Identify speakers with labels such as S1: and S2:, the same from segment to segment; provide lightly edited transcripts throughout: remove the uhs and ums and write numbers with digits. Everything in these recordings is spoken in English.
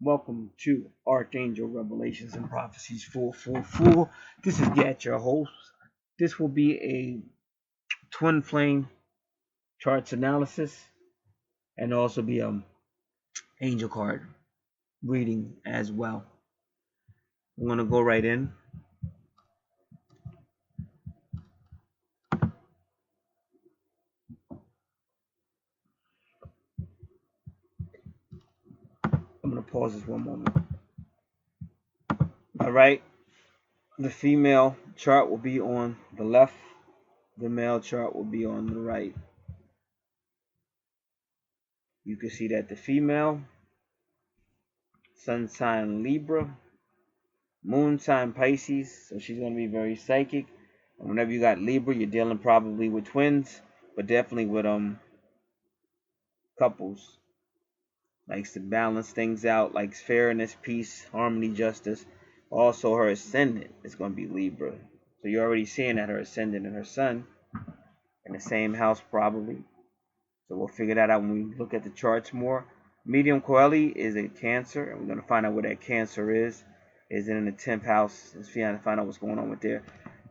S1: Welcome to Archangel Revelations and Prophecies 444. This is Gat, your host. This will be a twin flame charts analysis and also be angel card reading as well. I'm gonna go right in. I'm gonna pause this one moment. All right. The female chart will be on the left. The male chart will be on the right. You can see that the female, sun sign Libra, moon sign Pisces, so she's going to be very psychic. And whenever you got Libra, you're dealing probably with twins, but definitely with couples. Likes to balance things out, likes fairness, peace, harmony, justice. Also, her ascendant is going to be Libra. So you're already seeing that her ascendant and her sun in the same house probably. So we'll figure that out when we look at the charts more. Medium Coeli is a Cancer, and we're going to find out where that Cancer is. Is it in the 10th house? Let's find out what's going on with there.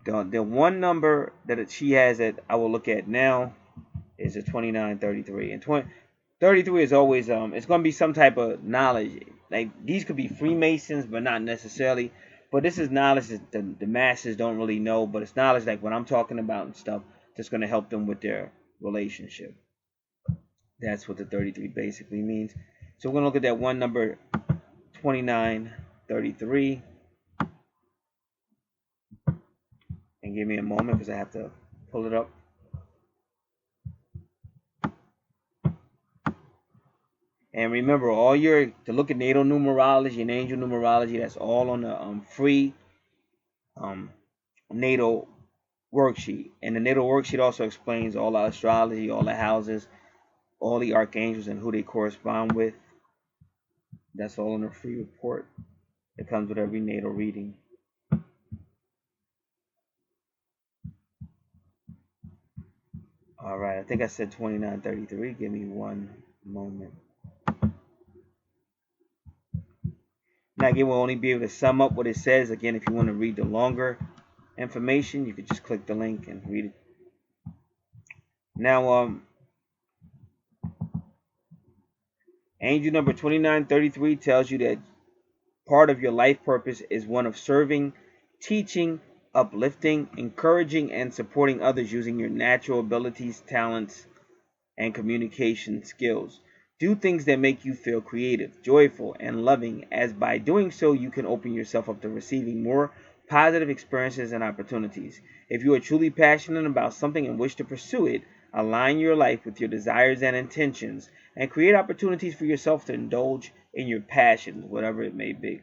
S1: The one number that she has that I will look at now is a 2933. And 33 is always, it's going to be some type of knowledge. Like, these could be Freemasons, but not necessarily. But this is knowledge that the masses don't really know. But it's knowledge like what I'm talking about and stuff that's going to help them with their relationship. That's what the 33 basically means. So we're going to look at that one number, 2933. And give me a moment because I have to pull it up. And remember, to look at natal numerology and angel numerology, that's all on the free natal worksheet. And the natal worksheet also explains all the astrology, all the houses, all the archangels, and who they correspond with. That's all in a free report. It comes with every natal reading. All right, I think I said 2933. Give me one moment. Now, again, we'll only be able to sum up what it says. Again, if you want to read the longer information, you could just click the link and read it. Now, angel number 2933 tells you that part of your life purpose is one of serving, teaching, uplifting, encouraging, and supporting others using your natural abilities, talents, and communication skills. Do things that make you feel creative, joyful, and loving, as by doing so you can open yourself up to receiving more positive experiences and opportunities. If you are truly passionate about something and wish to pursue it, align your life with your desires and intentions, and create opportunities for yourself to indulge in your passions, whatever it may be.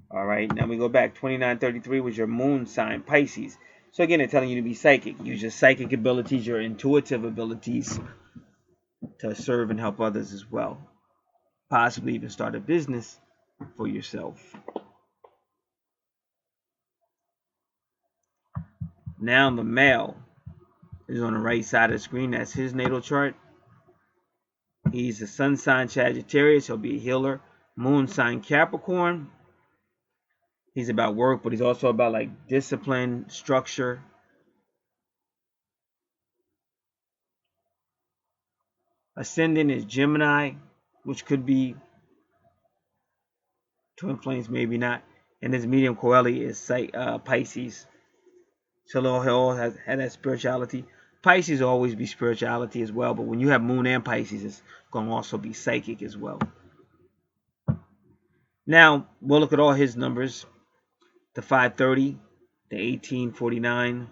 S1: All right, now we go back. 2933 was your moon sign, Pisces. So again, they're telling you to be psychic. Use your psychic abilities, your intuitive abilities to serve and help others as well. Possibly even start a business for yourself. Now the male is on the right side of the screen. That's his natal chart. He's a sun sign Sagittarius. He'll be a healer. Moon sign Capricorn. He's about work, but he's also about like discipline, structure. Ascendant is Gemini, which could be twin flames, maybe not. And his medium Coeli is Pisces. So he'll have that spirituality. Pisces will always be spirituality as well, but when you have Moon and Pisces, it's going to also be psychic as well. Now, we'll look at all his numbers. The 530, the 1849,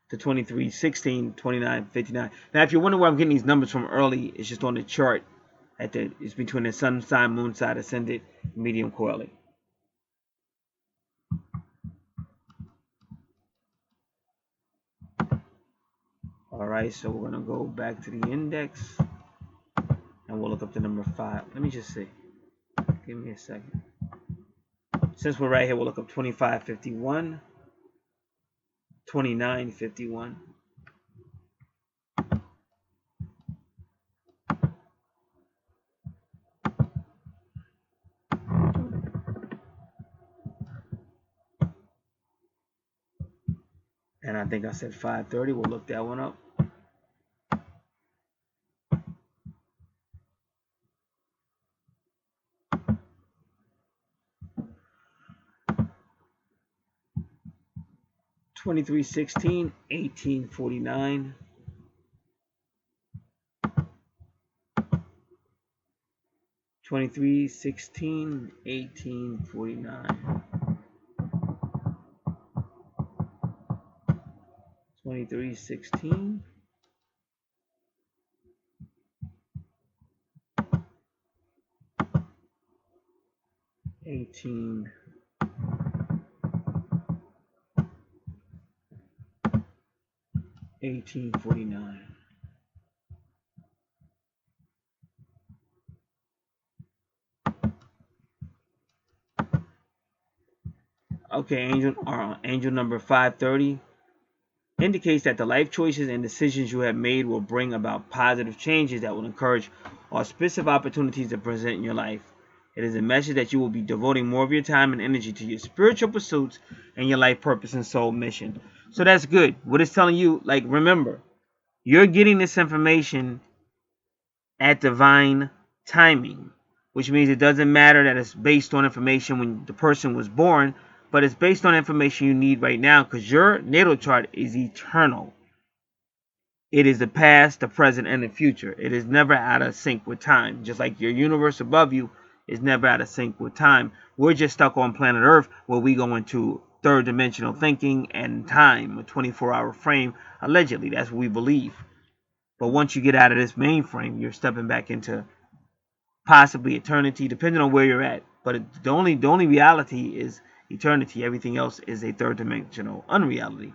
S1: the 2316, 2959. Now, if you're wondering where I'm getting these numbers from early, it's just on the chart. It's between the sun sign, moon sign, ascendant, medium Coeli. Alright, so we're going to go back to the index. And we'll look up the number 5. Let me just see. Give me a second. Since we're right here, we'll look up 2551, 2951. And I think I said 5:30. We'll look that one up. 2316, 1849. 2316, 1849. 2316, 1849. Okay, angel number 530 indicates that the life choices and decisions you have made will bring about positive changes that will encourage auspicious opportunities to present in your life. It is a message that you will be devoting more of your time and energy to your spiritual pursuits and your life purpose and soul mission. So that's good. What it's telling you, like, remember, you're getting this information at divine timing, which means it doesn't matter that it's based on information when the person was born, but it's based on information you need right now because your natal chart is eternal. It is the past, the present, and the future. It is never out of sync with time. Just like your universe above you is never out of sync with time. We're just stuck on planet Earth where we go into third dimensional thinking and time, a 24-hour frame. Allegedly, that's what we believe. But once you get out of this mainframe, you're stepping back into possibly eternity, depending on where you're at. But the only reality is eternity. Everything else is a third dimensional unreality.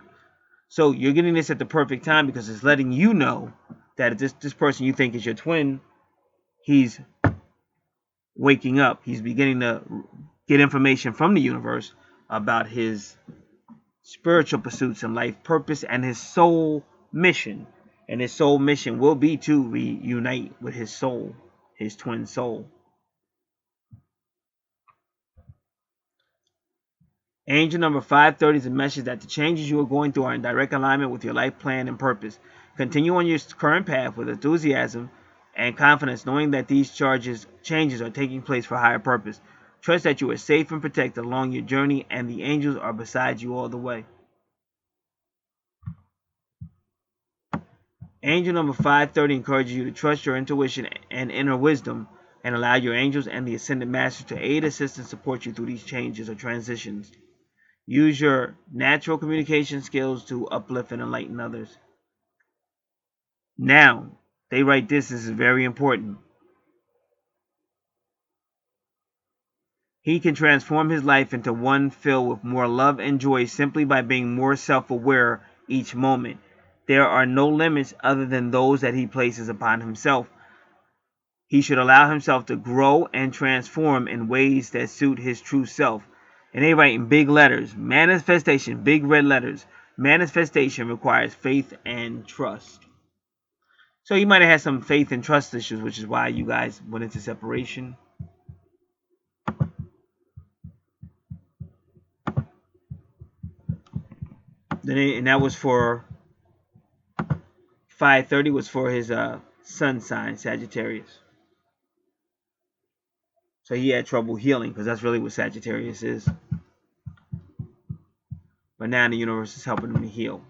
S1: So you're getting this at the perfect time because it's letting you know that this person you think is your twin, he's waking up. He's beginning to get information from the universe about his spiritual pursuits and life purpose and his soul mission. And his soul mission will be to reunite with his soul, his twin soul. Angel number 530 is a message that the changes you are going through are in direct alignment with your life plan and purpose. Continue on your current path with enthusiasm and confidence, knowing that these changes are taking place for higher purpose. Trust that you are safe and protected along your journey, and the angels are beside you all the way. Angel number 530 encourages you to trust your intuition and inner wisdom and allow your angels and the Ascended Master to aid, assist, and support you through these changes or transitions. Use your natural communication skills to uplift and enlighten others. Now, they write this is very important. He can transform his life into one filled with more love and joy simply by being more self-aware each moment. There are no limits other than those that he places upon himself. He should allow himself to grow and transform in ways that suit his true self. And they write in big letters, manifestation, big red letters. Manifestation requires faith and trust. So you might have had some faith and trust issues, which is why you guys went into separation. And that was for 530 was for his sun sign, Sagittarius. So he had trouble healing because that's really what Sagittarius is. But now the universe is helping him to heal.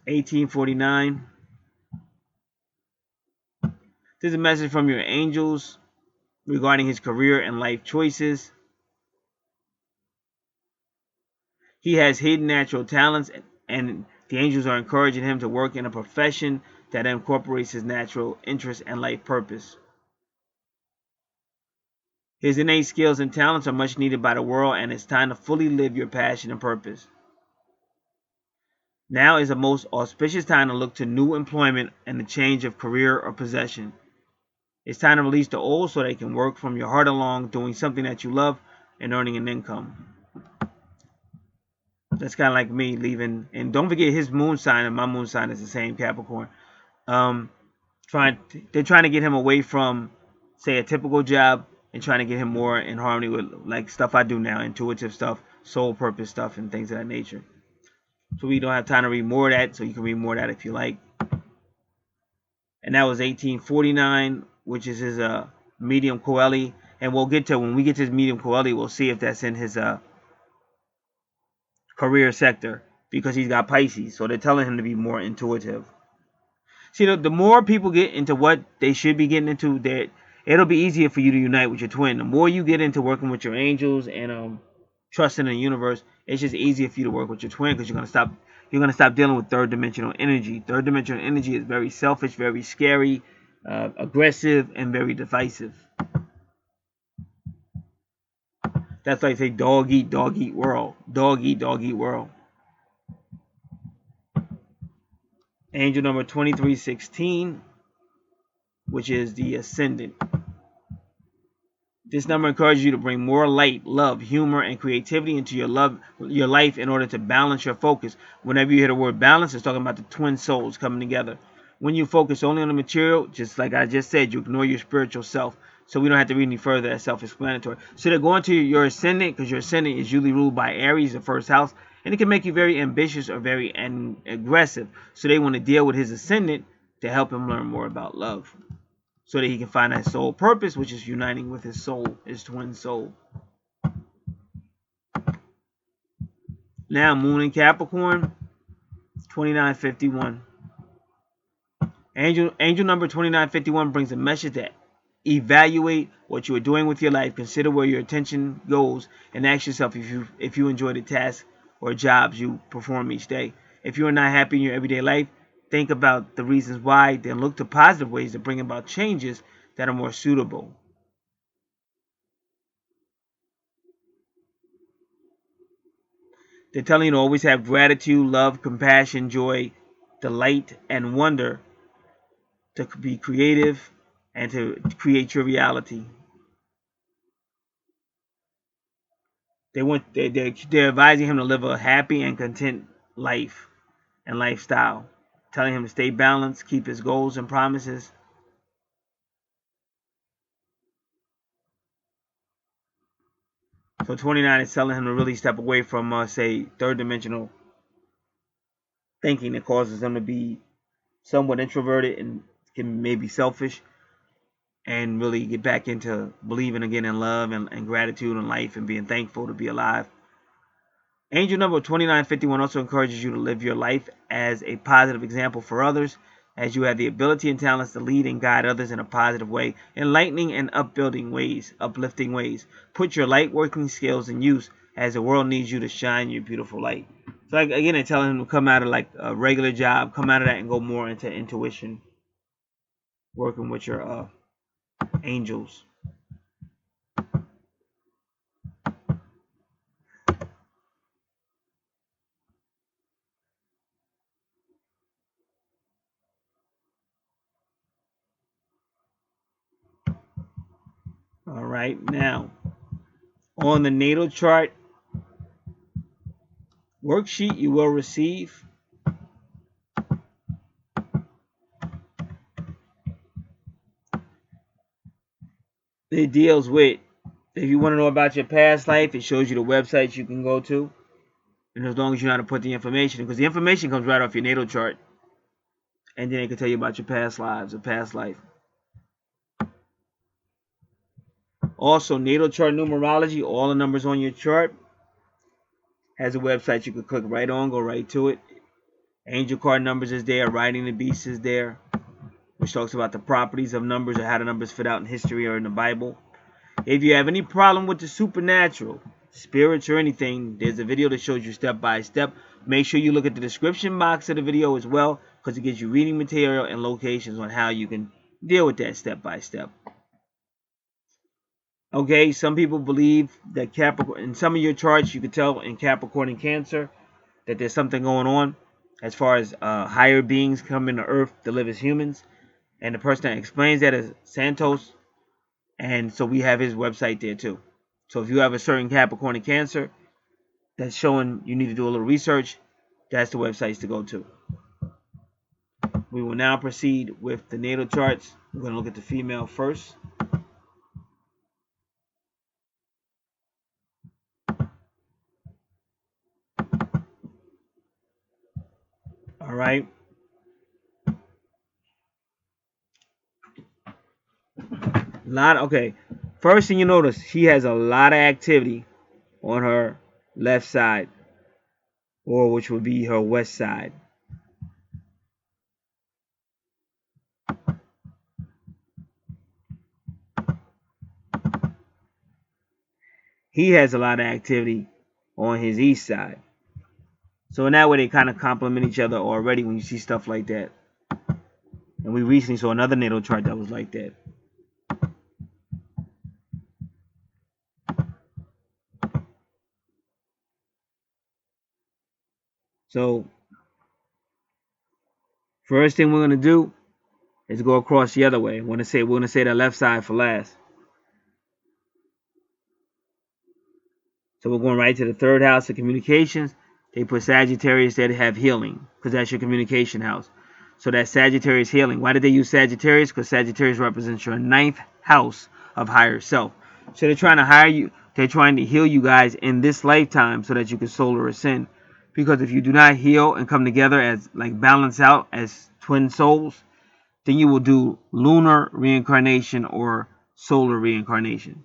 S1: 1849. This is a message from your angels regarding his career and life choices. He has hidden natural talents, and the angels are encouraging him to work in a profession that incorporates his natural interests and life purpose. His innate skills and talents are much needed by the world, and it's time to fully live your passion and purpose. Now is the most auspicious time to look to new employment and the change of career or possession. It's time to release the old so that you can work from your heart along, doing something that you love and earning an income. That's kind of like me leaving. And don't forget his moon sign and my moon sign is the same, Capricorn. They're trying to get him away from, say, a typical job and trying to get him more in harmony with like stuff I do now, intuitive stuff, soul purpose stuff, and things of that nature. So we don't have time to read more of that, so you can read more of that if you like. And that was 1849, which is his medium coeli. And we'll get to, when we get to his medium coeli, we'll see if that's in his career sector, because he's got Pisces. So they're telling him to be more intuitive. See, the more people get into what they should be getting into, that it'll be easier for you to unite with your twin. The more you get into working with your angels and trusting in the universe, it's just easier for you to work with your twin, because you're gonna stop dealing with third dimensional energy. Third dimensional energy is very selfish, very scary, aggressive, and very divisive. That's like say dog eat world. Dog eat world. Angel number 2316, which is the ascendant. This number encourages you to bring more light, love, humor, and creativity into your life in order to balance your focus. Whenever you hear the word balance, it's talking about the twin souls coming together. When you focus only on the material, just like I just said, you ignore your spiritual self. So we don't have to read any further. That's self-explanatory. So they're going to your ascendant, because your ascendant is usually ruled by Aries, the first house, and it can make you very ambitious or very aggressive. So they want to deal with his ascendant to help him learn more about love, so that he can find that soul purpose, which is uniting with his soul, his twin soul. Now, Moon in Capricorn, 2951. Angel number 2951 brings a message that evaluate what you are doing with your life, consider where your attention goes, and ask yourself if you enjoy the tasks or jobs you perform each day. If you are not happy in your everyday life, think about the reasons why, then look to positive ways to bring about changes that are more suitable. They're telling you to always have gratitude, love, compassion, joy, delight, and wonder, to be creative and to create your reality. They're advising him to live a happy and content life and lifestyle, telling him to stay balanced, keep his goals and promises. So 29 is telling him to really step away from, say, third dimensional thinking that causes him to be somewhat introverted and can maybe selfish, and really get back into believing again in love and gratitude in life and being thankful to be alive. Angel number 2951 also encourages you to live your life as a positive example for others, as you have the ability and talents to lead and guide others in a positive way, enlightening and uplifting ways. Put your light working skills in use, as the world needs you to shine your beautiful light. So again, they're telling him to come out of like a regular job, come out of that and go more into intuition, working with your angels. All right, now on the natal chart worksheet you will receive, it deals with, if you want to know about your past life, it shows you the websites you can go to. And as long as you know how to put the information, because the information comes right off your natal chart, and then it can tell you about your past lives or past life. Also, natal chart numerology, all the numbers on your chart, has a website you can click right on, go right to it. Angel card numbers is there, Riding the Beast is there, which talks about the properties of numbers or how the numbers fit out in history or in the Bible. If you have any problem with the supernatural, spirits, or anything, there's a video that shows you step by step. Make sure you look at the description box of the video as well, because it gives you reading material and locations on how you can deal with that step by step. Okay, some people believe that Capricorn, in some of your charts, you can tell in Capricorn and Cancer that there's something going on as far as higher beings coming to Earth to live as humans. And the person that explains that is Santos. And so we have his website there too. So if you have a certain Capricorn and Cancer that's showing you need to do a little research, that's the websites to go to. We will now proceed with the natal charts. We're going to look at the female first. All right. Okay. First thing you notice, she has a lot of activity on her left side, or which would be her west side. He has a lot of activity on his east side. So in that way, they kind of complement each other already when you see stuff like that. And we recently saw another natal chart that was like that. So first thing we're gonna do is go across the other way. We're gonna say the left side for last. So we're going right to the third house of communications. They put Sagittarius there to have healing, because that's your communication house. So that's Sagittarius healing. Why did they use Sagittarius? Because Sagittarius represents your ninth house of higher self. So they're trying to hire you. They're trying to heal you guys in this lifetime so that you can solar ascend. Because if you do not heal and come together as like balance out as twin souls, then you will do lunar reincarnation or solar reincarnation.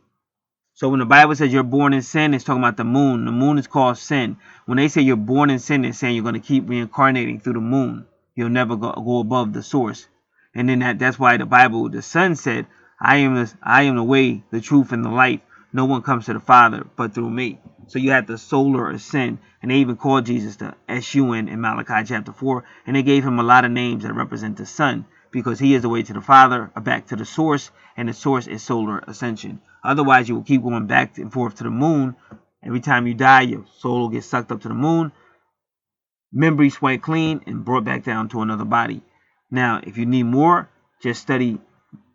S1: So when the Bible says you're born in sin, it's talking about the moon. The moon is called sin. When they say you're born in sin, they're saying you're going to keep reincarnating through the moon. You'll never go above the source. And then that's why the Bible, the Son said, I am the way, the truth, and the life. No one comes to the Father but through me. So you have the solar ascend. And they even called Jesus the S-U-N in Malachi chapter 4. And they gave him a lot of names that represent the Son, because he is the way to the Father, back to the source, and the source is solar ascension. Otherwise, you will keep going back and forth to the moon. Every time you die, your soul will get sucked up to the moon, memory swiped clean, and brought back down to another body. Now, if you need more, just study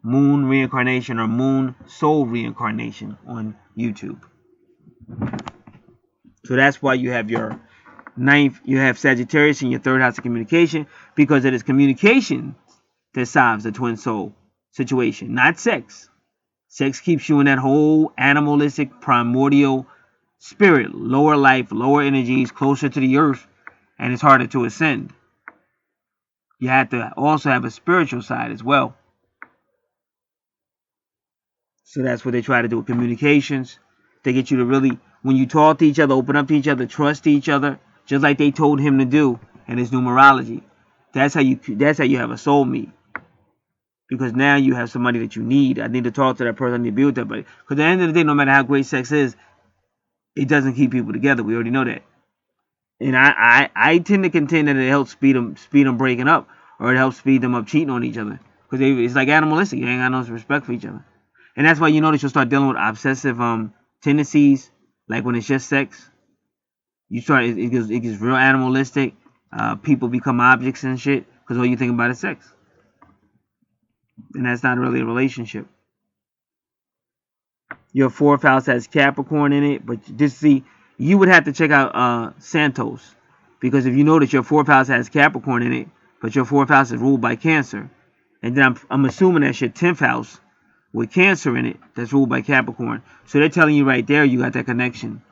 S1: moon reincarnation or moon soul reincarnation on YouTube. So that's why you have your ninth, you have Sagittarius in your third house of communication, because it is communication that solves the twin soul situation, not sex. Sex keeps you in that whole animalistic, primordial spirit, lower life, lower energies, closer to the earth, and it's harder to ascend. You have to also have a spiritual side as well. So that's what they try to do with communications. They get you to really, when you talk to each other, open up to each other, trust each other, just like they told him to do in his numerology. That's how you have a soulmate. Because now you have somebody that you need. I need to talk to that person. I need to be with that buddy. Because at the end of the day, no matter how great sex is, it doesn't keep people together. We already know that. And I tend to contend that it helps speed them breaking up, or it helps speed them up cheating on each other. Because it's like animalistic. You ain't got no respect for each other. And that's why you notice you'll start dealing with obsessive tendencies. Like when it's just sex, it gets real animalistic. People become objects and shit because all you think about is sex. And that's not really a relationship. Your fourth house has Capricorn in it, but you would have to check out Santos, because if you notice your fourth house has Capricorn in it, but your fourth house is ruled by Cancer, and then I'm assuming that's your 10th house with Cancer in it that's ruled by Capricorn. So they're telling you right there you got that connection.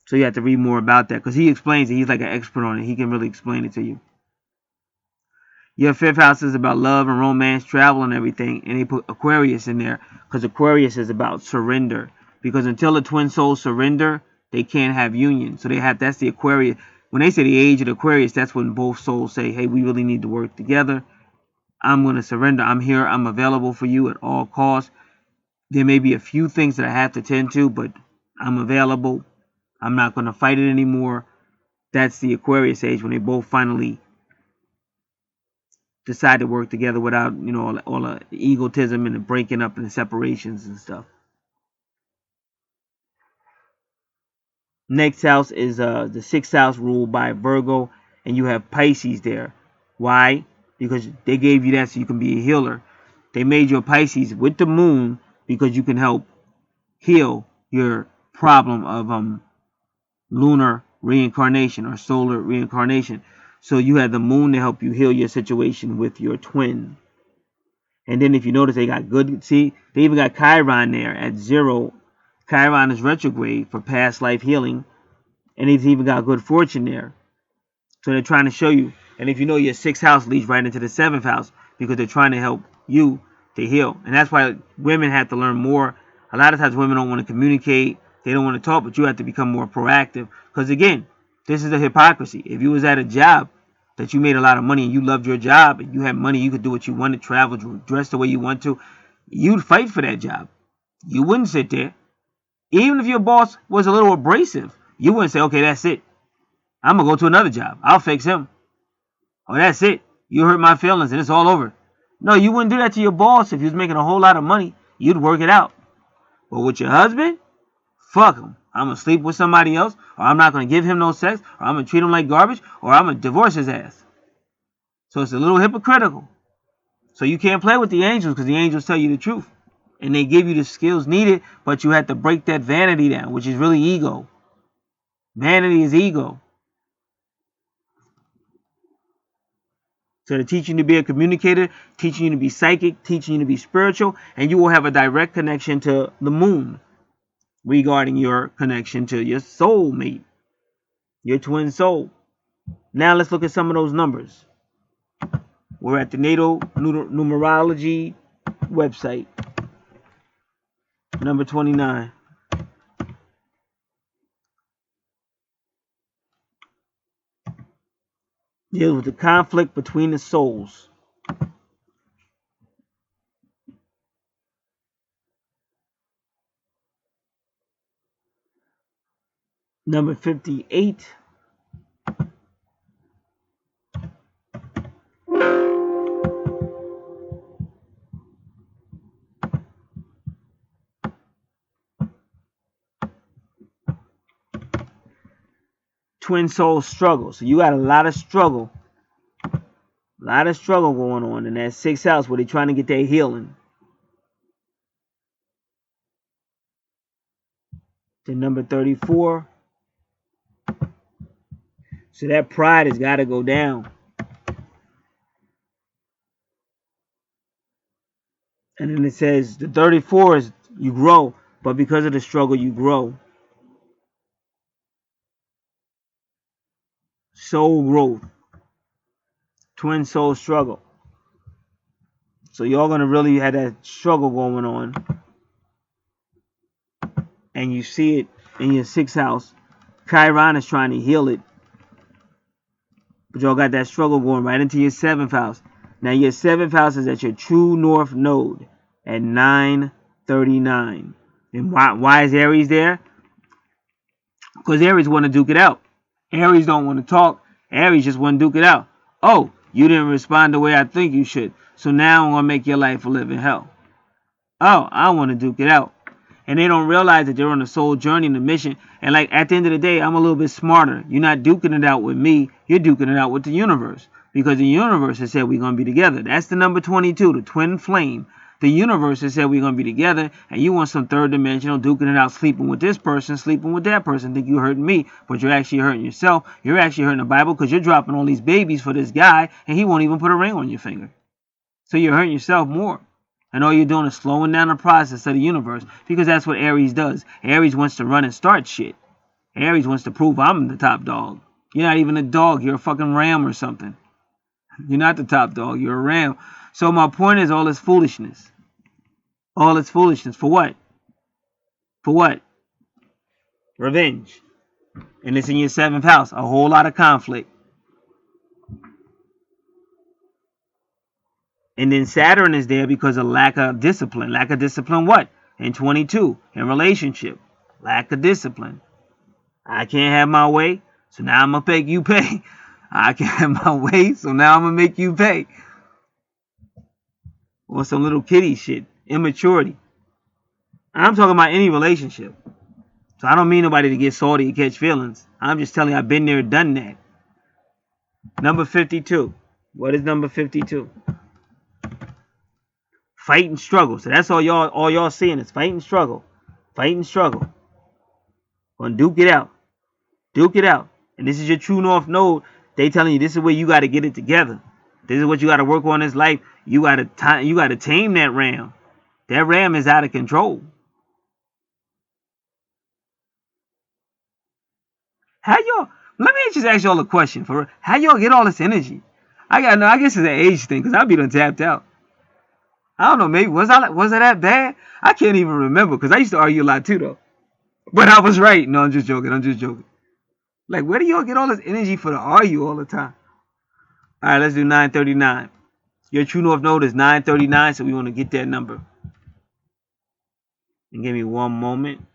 S1: So you have to read more about that, because he explains it. He's like an expert on it. He can really explain it to you. Your fifth house is about love and romance, travel and everything. And they put Aquarius in there because Aquarius is about surrender. Because until the twin souls surrender, they can't have union. So that's the Aquarius. When they say the age of the Aquarius, that's when both souls say, hey, we really need to work together. I'm going to surrender. I'm here. I'm available for you at all costs. There may be a few things that I have to tend to, but I'm available. I'm not going to fight it anymore. That's the Aquarius age, when they both finally decide to work together without, all the egotism and the breaking up and the separations and stuff. Next house is the sixth house, ruled by Virgo, and you have Pisces there. Why? Because they gave you that so you can be a healer. They made your Pisces with the moon because you can help heal your problem of lunar reincarnation or solar reincarnation. So you have the moon to help you heal your situation with your twin. And then if you notice, they got good, see, they even got Chiron there at 0. Chiron is retrograde for past life healing. And they've even got good fortune there. So they're trying to show you. And if you know your sixth house leads right into the seventh house because they're trying to help you to heal. And that's why women have to learn more. A lot of times women don't want to communicate. They don't want to talk, but you have to become more proactive. Because again, this is the hypocrisy. If you was at a job that you made a lot of money and you loved your job and you had money, you could do what you wanted, travel, dress the way you want to, you'd fight for that job. You wouldn't sit there. Even if your boss was a little abrasive, you wouldn't say, okay, that's it. I'm going to go to another job. I'll fix him. Oh, that's it. You hurt my feelings and it's all over. No, you wouldn't do that to your boss if he was making a whole lot of money. You'd work it out. But with your husband, fuck him. I'm going to sleep with somebody else, or I'm not going to give him no sex, or I'm going to treat him like garbage, or I'm going to divorce his ass. So it's a little hypocritical. So you can't play with the angels because the angels tell you the truth. And they give you the skills needed, but you have to break that vanity down, which is really ego. Vanity is ego. So they're teaching you to be a communicator, teaching you to be psychic, teaching you to be spiritual, and you will have a direct connection to the moon regarding your connection to your soulmate, your twin soul. Now let's look at some of those numbers. We're at the Natal Numerology website. Number 29. Deals with the conflict between the souls. Number 58. Twin soul struggle. So you got a lot of struggle. A lot of struggle going on in that sixth house where they're trying to get their healing. To number 34. So that pride has got to go down. And then it says the 34 is you grow, but because of the struggle, you grow. Soul growth. Twin soul struggle. So y'all going to really have that struggle going on. And you see it in your sixth house. Chiron is trying to heal it. But y'all got that struggle going right into your seventh house. Now your seventh house is at your true north node at 939. And why is Aries there? Because Aries want to duke it out. Aries don't want to talk. Aries just want to duke it out. Oh, you didn't respond the way I think you should. So now I'm going to make your life a living hell. Oh, I want to duke it out. And they don't realize that they're on a soul journey and a mission. And like at the end of the day, I'm a little bit smarter. You're not duking it out with me. You're duking it out with the universe. Because the universe has said we're going to be together. That's the number 22, the twin flame. The universe has said we're going to be together. And you want some third dimensional duking it out, sleeping with this person, sleeping with that person. Think you're hurting me, but you're actually hurting yourself. You're actually hurting the Bible because you're dropping all these babies for this guy. And he won't even put a ring on your finger. So you're hurting yourself more. And all you're doing is slowing down the process of the universe because that's what Aries does. Aries wants to run and start shit. Aries wants to prove I'm the top dog. You're not even a dog. You're a fucking ram or something. You're not the top dog. You're a ram. So my point is all this foolishness. All this foolishness. For what? For what? Revenge. And it's in your seventh house. A whole lot of conflict. And then Saturn is there because of lack of discipline. Lack of discipline what? In 22, in relationship. Lack of discipline. I can't have my way, so now I'm going to make you pay. I can't have my way, so now I'm going to make you pay. Or some little kitty shit. Immaturity. I'm talking about any relationship. So I don't mean nobody to get salty and catch feelings. I'm just telling you I've been there, done that. Number 52. What is number 52? Fight and struggle. So that's all y'all seeing is fight and struggle. Fight and struggle. Gonna duke it out. Duke it out. And this is your true north node. They telling you this is where you got to get it together. This is what you got to work on in this life. You got to tame that ram. That ram is out of control. How y'all?
S2: Let me just ask y'all a question. For how y'all get all this energy? I guess it's an age thing because I be done tapped out. I don't know. Maybe was I that bad? I can't even remember because I used to argue a lot too though. But I was right. No, I'm just joking. I'm just joking. Like, where do y'all get all this energy for to argue all the time? All right, let's do 939. Your true north node is 939, so we want to get that number. And give me one moment.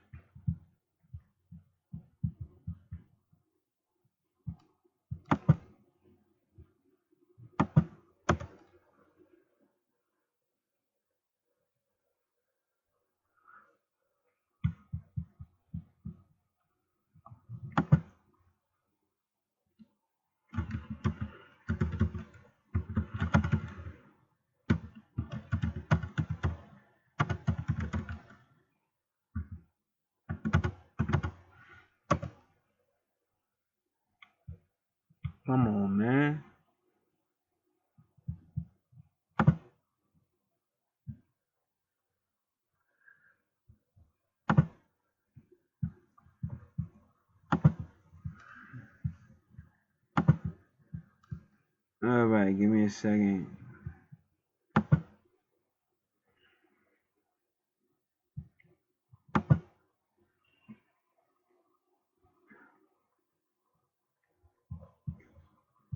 S2: Come on, man. All right, give me a second.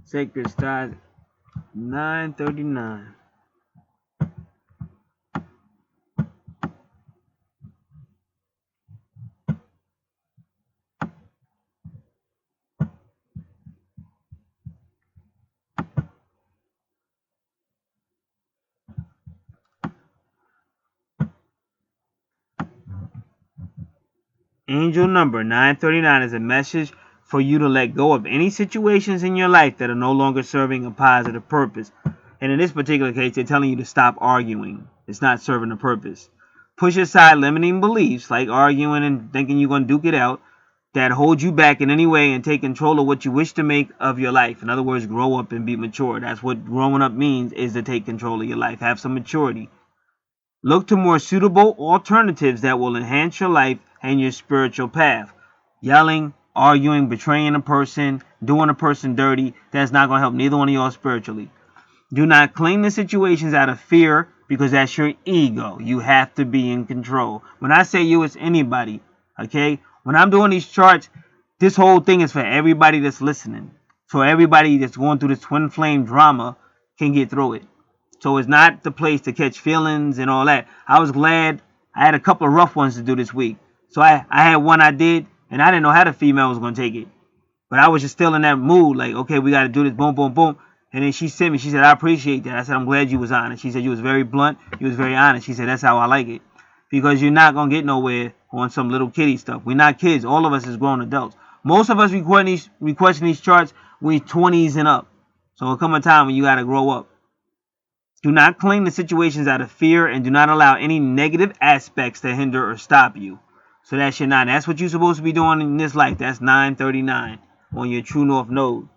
S2: Sacred stars, 939. Angel number 939 is a message for you to let go of any situations in your life that are no longer serving a positive purpose. And in this particular case, they're telling you to stop arguing. It's not serving a purpose. Push aside limiting beliefs like arguing and thinking you're going to duke it out that hold you back in any way and take control of what you wish to make of your life. In other words, grow up and be mature. That's what growing up means, is to take control of your life. Have some maturity. Look to more suitable alternatives that will enhance your life and your spiritual path. Yelling, arguing, betraying a person, doing a person dirty, that's not going to help neither one of y'all spiritually. Do not cling to situations out of fear because that's your ego. You have to be in control. When I say you, it's anybody. Okay? When I'm doing these charts, this whole thing is for everybody that's listening. For everybody that's going through this twin flame drama can get through it. So it's not the place to catch feelings and all that. I was glad I had a couple of rough ones to do this week. So I had one I did, and I didn't know how the female was going to take it. But I was just still in that mood, like, okay, we got to do this, boom, boom, boom. And then she sent me, she said, I appreciate that. I said, I'm glad you was honest. She said, you was very blunt, you was very honest. She said, that's how I like it. Because you're not going to get nowhere on some little kiddie stuff. We're not kids. All of us is grown adults. Most of us requesting these charts, we 20s and up. So there'll come a time when you got to grow up. Do not cling to situations out of fear and do not allow any negative aspects to hinder or stop you. So that's your 9. That's what you're supposed to be doing in this life. That's 939 on your true north node.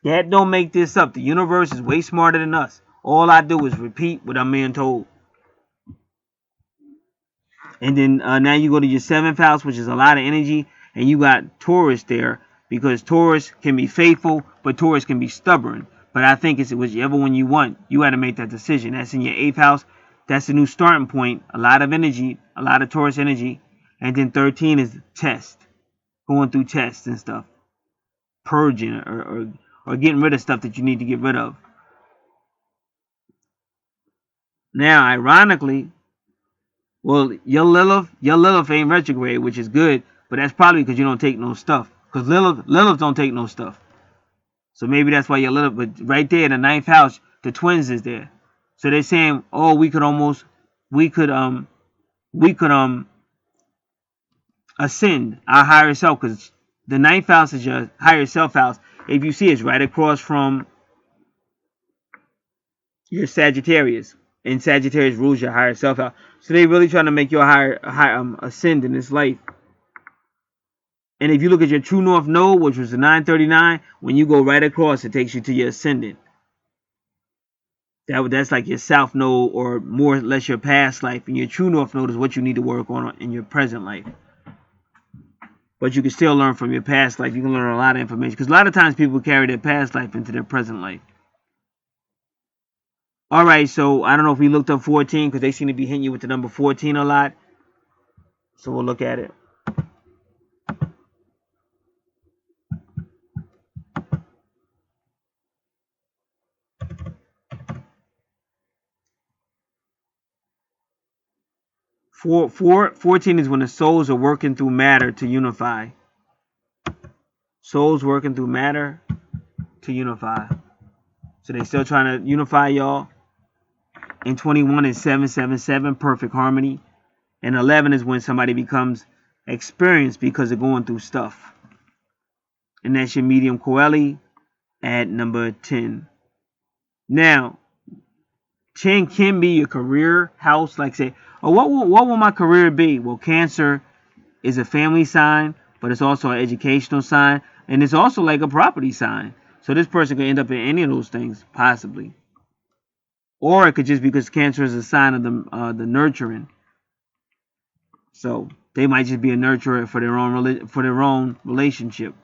S2: That don't make this up. The universe is way smarter than us. All I do is repeat what I'm being told. And then now you go to your 7th house, which is a lot of energy, and you got Taurus there because Taurus can be faithful, but Taurus can be stubborn. But I think it's whichever one you want. You got to make that decision. That's in your 8th house. That's a new starting point. A lot of energy, a lot of Taurus energy. And then 13 is test. Going through tests and stuff. Purging or getting rid of stuff that you need to get rid of. Now, ironically, well, your Lilith ain't retrograde, which is good, but that's probably because you don't take no stuff. Because Lilith don't take no stuff. So maybe that's why your Lilith, but right there in the 9th house, the twins is there. So they're saying, oh, we could ascend our higher self, because the 9th house is your higher self house. If you see, it's right across from your Sagittarius. And Sagittarius rules your higher self house. So they really trying to make you ascend in this life. And if you look at your true north node, which was the 939, when you go right across, it takes you to your ascendant. That's like your south node, or more or less your past life. And your true north node is what you need to work on in your present life. But you can still learn from your past life. You can learn a lot of information. Because a lot of times people carry their past life into their present life. All right, so I don't know if we looked up 14 because they seem to be hitting you with the number 14 a lot. So we'll look at it. Four, 14 is when the souls are working through matter to unify. Souls working through matter to unify. So they still trying to unify y'all. And 21 is 777, perfect harmony. And 11 is when somebody becomes experienced because they're going through stuff. And that's your medium Coeli at number 10. Now, 10 can be your career house. Like say, oh, what will my career be? Well, Cancer is a family sign, but it's also an educational sign. And it's also like a property sign. So this person could end up in any of those things, possibly. Or it could just be because Cancer is a sign of the nurturing. So they might just be a nurturer for their own relationship.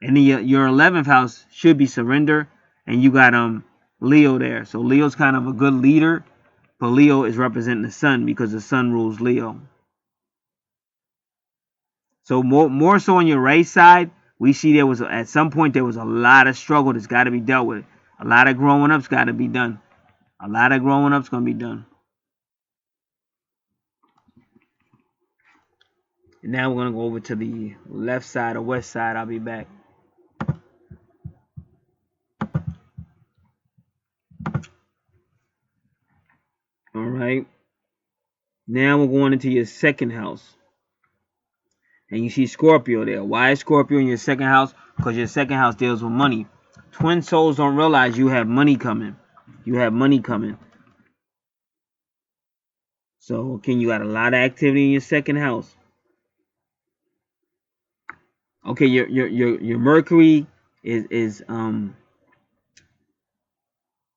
S2: And then your 11th house should be surrender, and you got Leo there. So Leo's kind of a good leader, but Leo is representing the sun because the sun rules Leo. So more so on your right side, we see there was at some point there was a lot of struggle that's got to be dealt with. A lot of growing up's got to be done. A lot of growing up's gonna be done. And now we're gonna go over to the left side or west side. I'll be back. All right. Now we're going into your second house. And you see Scorpio there. Why is Scorpio in your second house? Because your second house deals with money. Twin souls don't realize you have money coming. You have money coming. So, again, you got a lot of activity in your second house. Okay, your Mercury is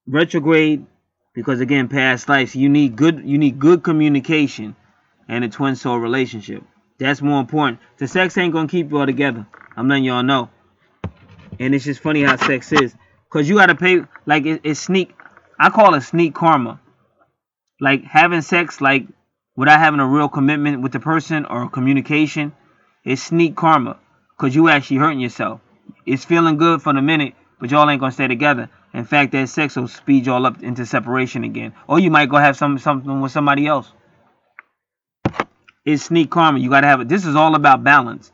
S2: retrograde because again, past lives. You need good communication and a twin soul relationship. That's more important. The sex ain't gonna keep y'all together. I'm letting y'all know. And it's just funny how sex is, cause you gotta pay. Like it's sneak. I call it sneak karma. Like having sex, like without having a real commitment with the person or communication, it's sneak karma. Cause you actually hurting yourself. It's feeling good for the minute, but y'all ain't gonna stay together. In fact, that sex will speed y'all up into separation again. Or you might go have something with somebody else. It's sneak karma. You gotta have it. This is all about balance.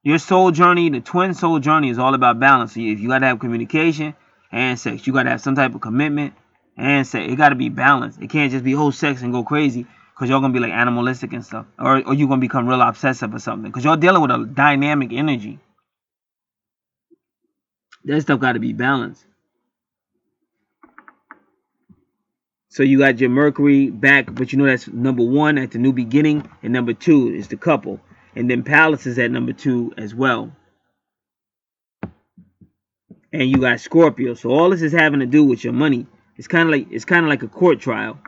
S2: Your soul journey, the twin soul journey, is all about balance. If you gotta have communication and sex, you gotta have some type of commitment and sex. It gotta be balanced. It can't just be whole sex and go crazy because y'all gonna be like animalistic and stuff, or you're gonna become real obsessive or something because y'all dealing with a dynamic energy. That stuff gotta be balanced. So you got your Mercury back, but you know that's number one at the new beginning, and number two is the couple, and then Palace is at number 2 as well. And you got Scorpio. So all this is having to do with your money. It's kind of like a court trial.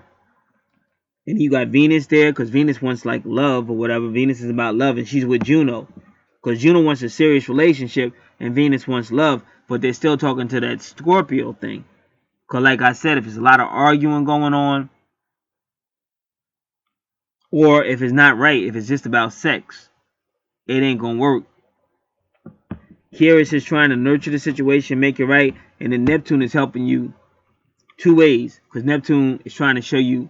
S2: And you got Venus there because Venus wants like love or whatever. Venus is about love, and she's with Juno because Juno wants a serious relationship and Venus wants love, but they're still talking to that Scorpio thing. Because like I said, if there's a lot of arguing going on, or if it's not right, if it's just about sex, it ain't gonna work. Here is just trying to nurture the situation, make it right, and then Neptune is helping you two ways because Neptune is trying to show you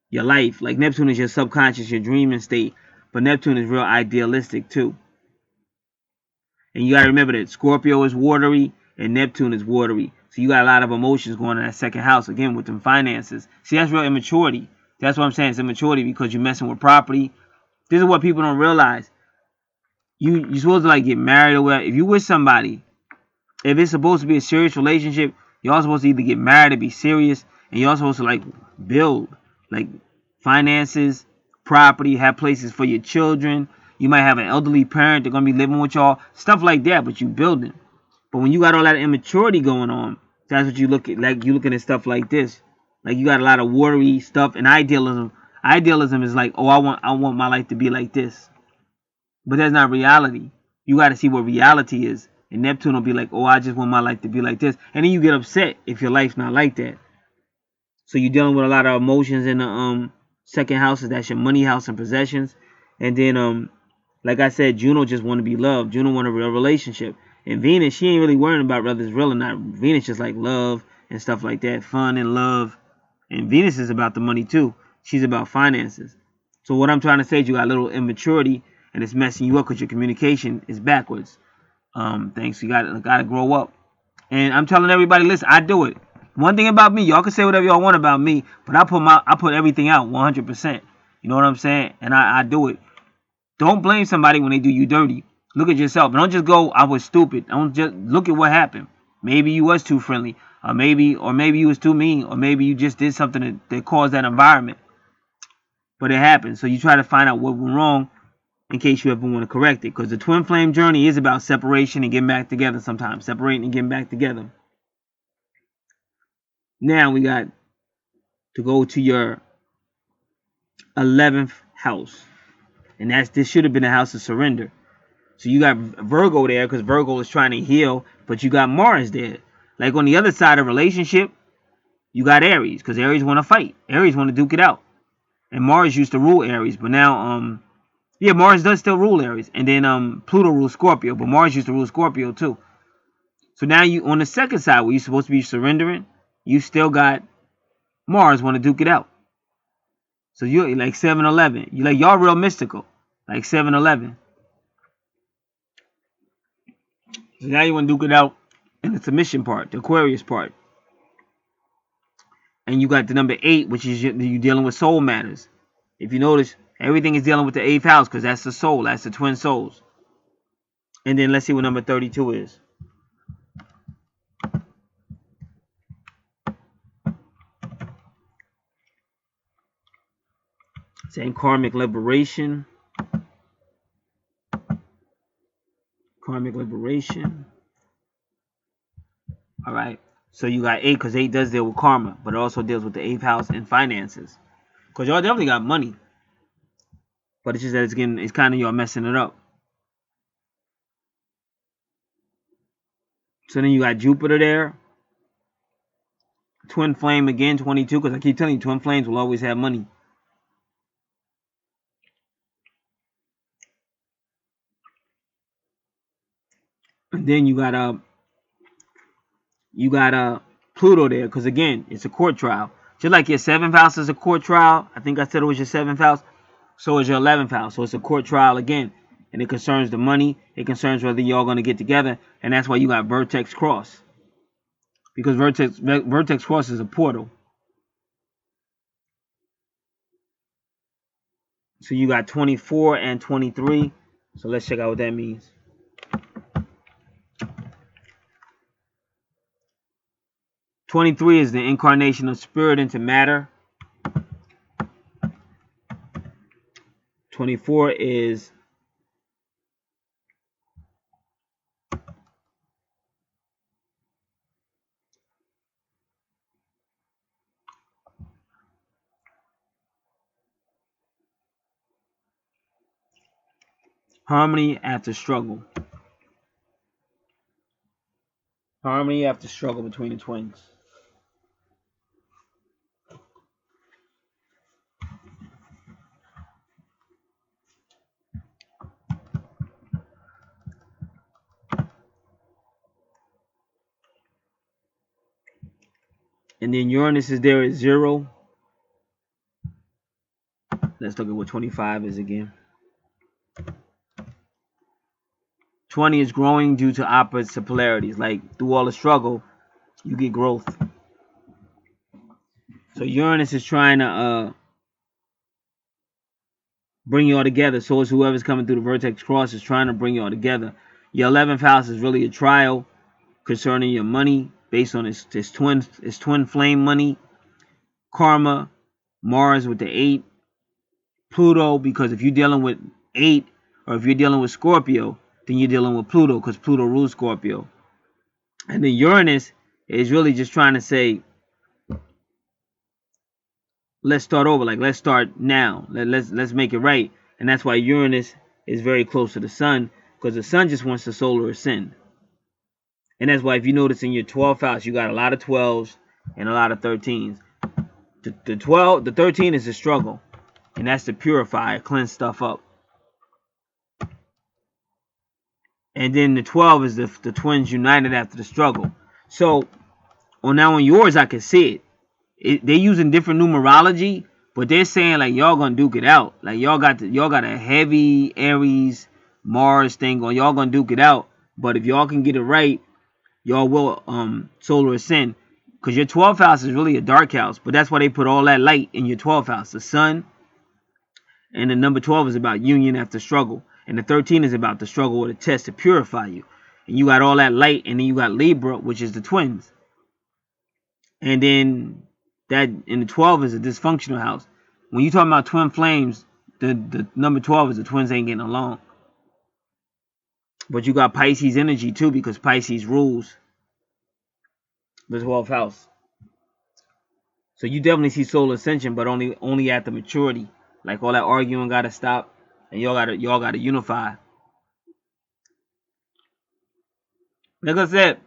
S2: your life. Like Neptune is your subconscious, your dreaming state, but Neptune is real idealistic too. And you got to remember that Scorpio is watery and Neptune is watery. So you got a lot of emotions going in that second house again with them finances. See, that's real immaturity. That's what I'm saying. It's immaturity because you're messing with property. This is what people don't realize. You're supposed to like get married or whatever. If you with somebody, if it's supposed to be a serious relationship, y'all supposed to either get married or be serious, and y'all supposed to like build like finances, property, have places for your children. You might have an elderly parent that's gonna be living with y'all, stuff like that. But you building. But when you got all that immaturity going on, that's what you look at. Like you looking at stuff like this. Like you got a lot of watery stuff and idealism. Idealism is like, oh, I want my life to be like this. But that's not reality. You got to see what reality is. And Neptune will be like, oh, I just want my life to be like this. And then you get upset if your life's not like that. So you're dealing with a lot of emotions in the second house. That's your money house and possessions. And then like I said, Juno just want to be loved. Juno want a real relationship. And Venus, she ain't really worrying about whether it's real or not. Venus just like love and stuff like that, fun and love. And Venus is about the money too. She's about finances. So what I'm trying to say is you got a little immaturity and it's messing you up because your communication is backwards. Thanks. You gotta grow up. And I'm telling everybody, listen, I do it. One thing about me, y'all can say whatever y'all want about me, but I put everything out 100%. You know what I'm saying? And I do it. Don't blame somebody when they do you dirty. Look at yourself. Don't just go, I was stupid. Don't just look at what happened. Maybe you was too friendly, or maybe you was too mean, or maybe you just did something that caused that environment. But it happened. So you try to find out what went wrong in case you ever want to correct it. Because the twin flame journey is about separation and getting back together sometimes. Separating and getting back together. Now we got to go to your 11th house. And this should have been a house of surrender. So you got Virgo there because Virgo is trying to heal, but you got Mars there. Like on the other side of relationship, you got Aries because Aries want to fight. Aries want to duke it out. And Mars used to rule Aries, but now yeah, Mars does still rule Aries. And then Pluto rules Scorpio, but Mars used to rule Scorpio too. So now you on the second side where you're supposed to be surrendering, you still got Mars want to duke it out. So you're like 7-11. You like y'all real mystical. Like 7-11. So now you want to duke it out in the submission part, the Aquarius part. And you got the number 8, which is you dealing with soul matters. If you notice, everything is dealing with the 8th house because that's the soul. That's the twin souls. And then let's see what number 32 is. Saying karmic liberation. Karmic liberation. All right. So you got 8 because 8 does deal with karma, but it also deals with the 8th house and finances. Because y'all definitely got money. But it's just that it's kind of y'all messing it up. So then you got Jupiter there. Twin flame again, 22, because I keep telling you, twin flames will always have money. And then you got Pluto there, because again, it's a court trial. Just like your 7th house is a court trial, I think I said it was your 7th house, so is your 11th house. So it's a court trial again. And it concerns the money, it concerns whether y'all gonna get together, and that's why you got Vertex Cross. Because Vertex Cross is a portal. So you got 24 and 23. So let's check out what that means. 23 is the incarnation of spirit into matter. 24 is harmony after struggle. Harmony after struggle between the twins. And then Uranus is there at 0. Let's look at what 25 is again. 20 is growing due to opposite polarities. Like through all the struggle, you get growth. So Uranus is trying to bring you all together. So is whoever's coming through the Vertex Cross is trying to bring you all together. Your 11th house is really a trial concerning your money based on its twin flame money, karma, Mars with the 8, Pluto, because if you're dealing with 8 or if you're dealing with Scorpio, then you're dealing with Pluto because Pluto rules Scorpio. And then Uranus is really just trying to say, let's start over. Like let's start now. Let's make it right. And that's why Uranus is very close to the sun, because the sun just wants to solar ascend. And that's why if you notice in your 12th house, you got a lot of 12s and a lot of 13s. The 13 is the struggle, and that's to purify, cleanse stuff up. And then the 12 is the twins united after the struggle. So on yours, I can see it. They're using different numerology, but they're saying like y'all gonna duke it out. Like y'all got a heavy Aries Mars thing on. Y'all gonna duke it out. But if y'all can get it right, y'all will solar ascend. Because your 12th house is really a dark house, but that's why they put all that light in your 12th house. The sun and the number 12 is about union after struggle. And the 13 is about the struggle or the test to purify you. And you got all that light, and then you got Libra, which is the twins. And then that in the 12 is a dysfunctional house. When you talking about twin flames, the number 12 is the twins ain't getting along. But you got Pisces energy too, because Pisces rules the 12th house. So you definitely see solar ascension, but only at the maturity. Like all that arguing gotta stop, and y'all gotta unify. Like I said,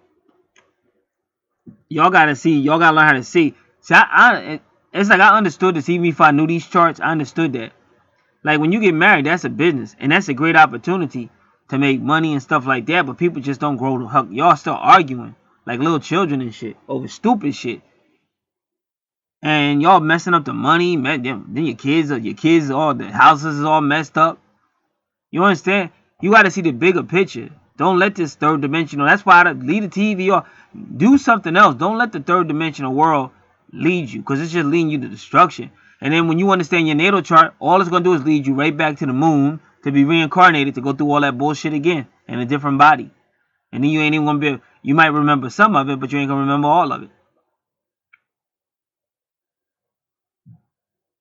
S2: y'all gotta learn how to see. See, it's like I understood this even if I knew these charts. I understood that. Like when you get married, that's a business, and that's a great opportunity to make money and stuff like that. But people just don't grow the huck. Y'all still arguing like little children and shit over stupid shit, and y'all messing up the money. Then your kids, all the houses is all messed up. You understand? You got to see the bigger picture. Don't let this third dimensional. That's why I leave the TV or do something else. Don't let the third dimensional world lead you, because it's just leading you to destruction. And then when you understand your natal chart, all it's gonna do is lead you right back to the moon to be reincarnated to go through all that bullshit again in a different body. And then you ain't even gonna be. You might remember some of it, but you ain't gonna remember all of it.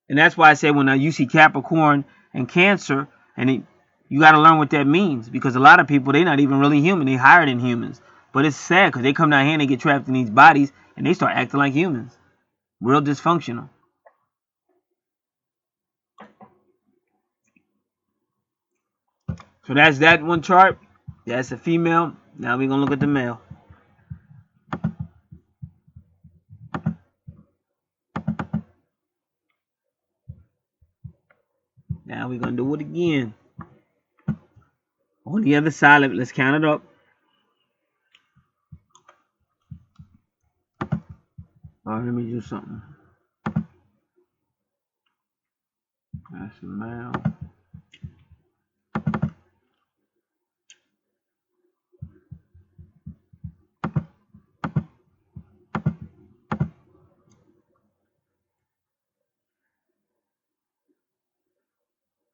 S2: And that's why I say when you see Capricorn and Cancer, and you got to learn what that means, because a lot of people, they're not even really human. They higher than humans. But it's sad because they come down here and they get trapped in these bodies and they start acting like humans. Real dysfunctional. So that's that one chart. That's a female. Now we're going to look at the male. Now we're going to do it again. On the other side, let's count it up. All right, let me do something. That's the male.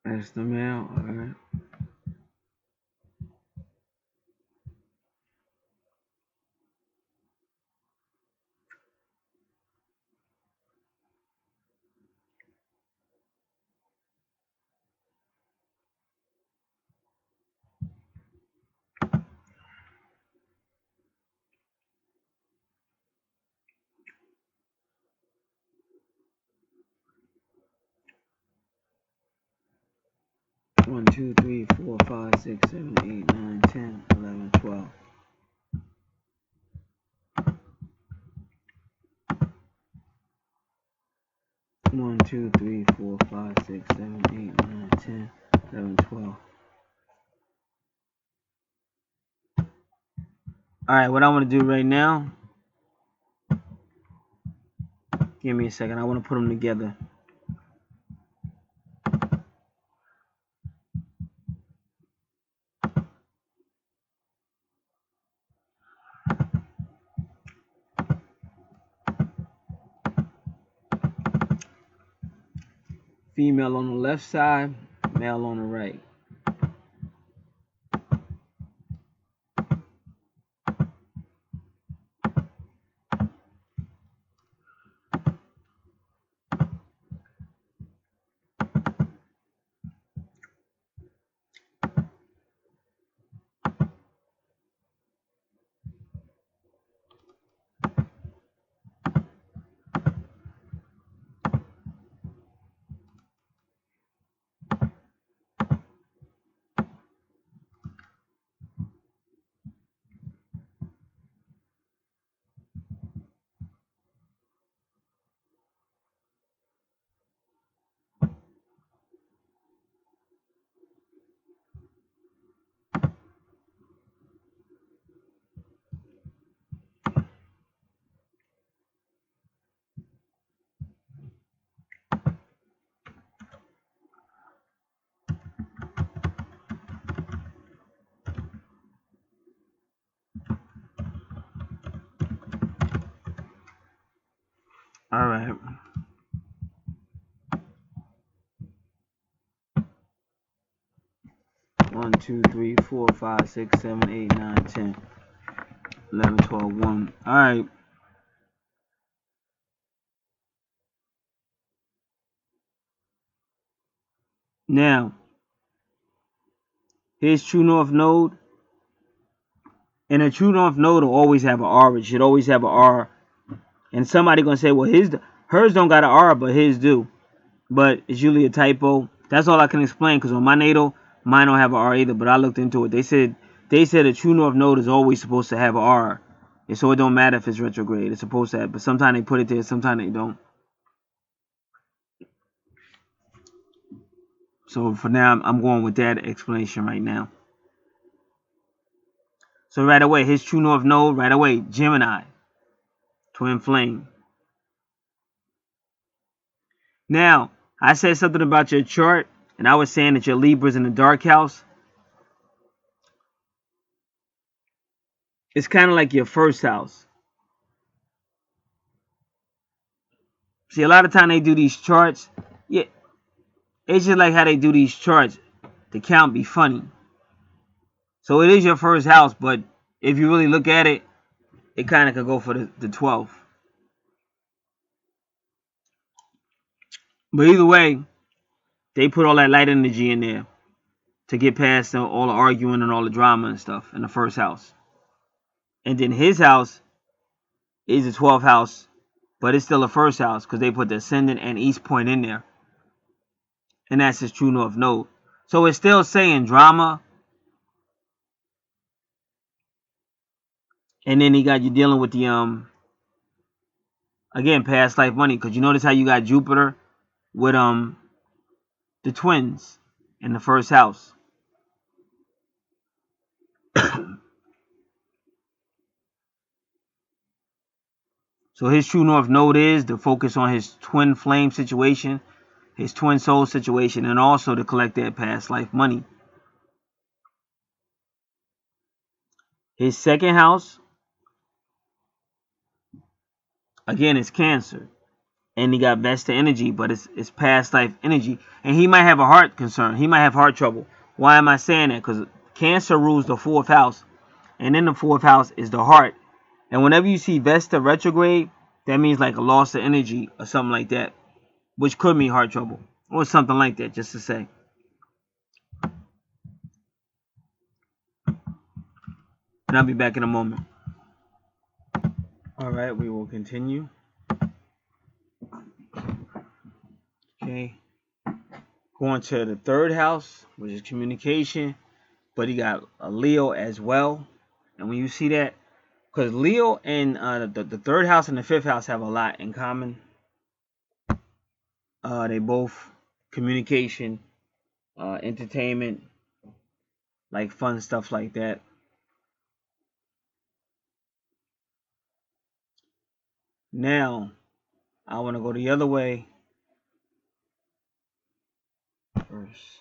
S2: That's the male. All right. One, 2, 3, 4, 5, 6, 7, 8, 9, 10, 11, 12. One, 2, 3, 4, 5, 6, 7, 8, 9, 10, 11, 12. Alright, what I want to do right now, give me a second. I want to put them together. Female on the left side, male on the right. right. One, 2, 3, 4, 5, 6, 7, 8, 9, 10, 11, 12, 1. All right. Now, here's true north node. And a true north node will always have an R. It should always have an R. And somebody gonna say, well, hers don't got an R, but his do. But it's usually a typo. That's all I can explain, because on my natal, mine don't have an R either. But I looked into it. They said a true north node is always supposed to have an R. And so it don't matter if it's retrograde. It's supposed to have. But sometimes they put it there, sometimes they don't. So for now, I'm going with that explanation right now. So right away, his true north node, right away, Gemini, twin flame. Now, I said something about your chart, and I was saying that your Libra's in the dark house. It's kind of like your first house. See, a lot of time they do these charts. Yeah, it's just like how they do these charts. The count be funny. So it is your first house, but if you really look at it, it kind of could go for the 12th. But either way, they put all that light energy in there to get past all the arguing and all the drama and stuff in the first house. And then his house is the 12th house, but it's still the first house because they put the ascendant and east point in there. And that's his true north node. So it's still saying drama. And then he got you dealing with the again, past life money, because you notice how you got Jupiter with the twins in the first house. So his true north node is to focus on his twin flame situation, his twin soul situation, and also to collect that past life money. His second house, again, is Cancer. And he got Vesta energy, but it's past life energy. And he might have a heart concern. He might have heart trouble. Why am I saying that? Because Cancer rules the 4th house. And in the 4th house is the heart. And whenever you see Vesta retrograde, that means like a loss of energy or something like that, which could mean heart trouble or something like that, just to say. And I'll be back in a moment. All right, we will continue. Okay. Going to the 3rd house, which is communication, but he got a Leo as well. And when you see that, because Leo and the 3rd house and the 5th house have a lot in common. They both communication, entertainment, like fun stuff like that. Now, I want to go the other way. Verse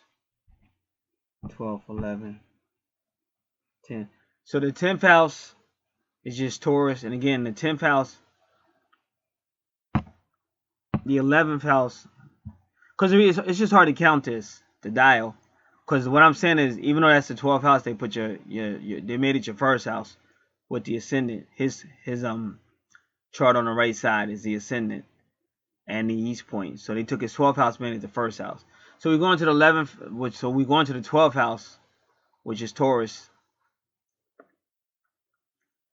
S2: 12, 11, 10. So the 10th house is just Taurus. And again, the 10th house, the 11th house, because it's just hard to count this, the dial. Because what I'm saying is, even though that's the 12th house, they put they made it your first house with the ascendant. His chart on the right side is the ascendant and the east point. So they took his 12th house, made it the first house. So we're going to the 11th, so we're going to the 12th house, which is Taurus.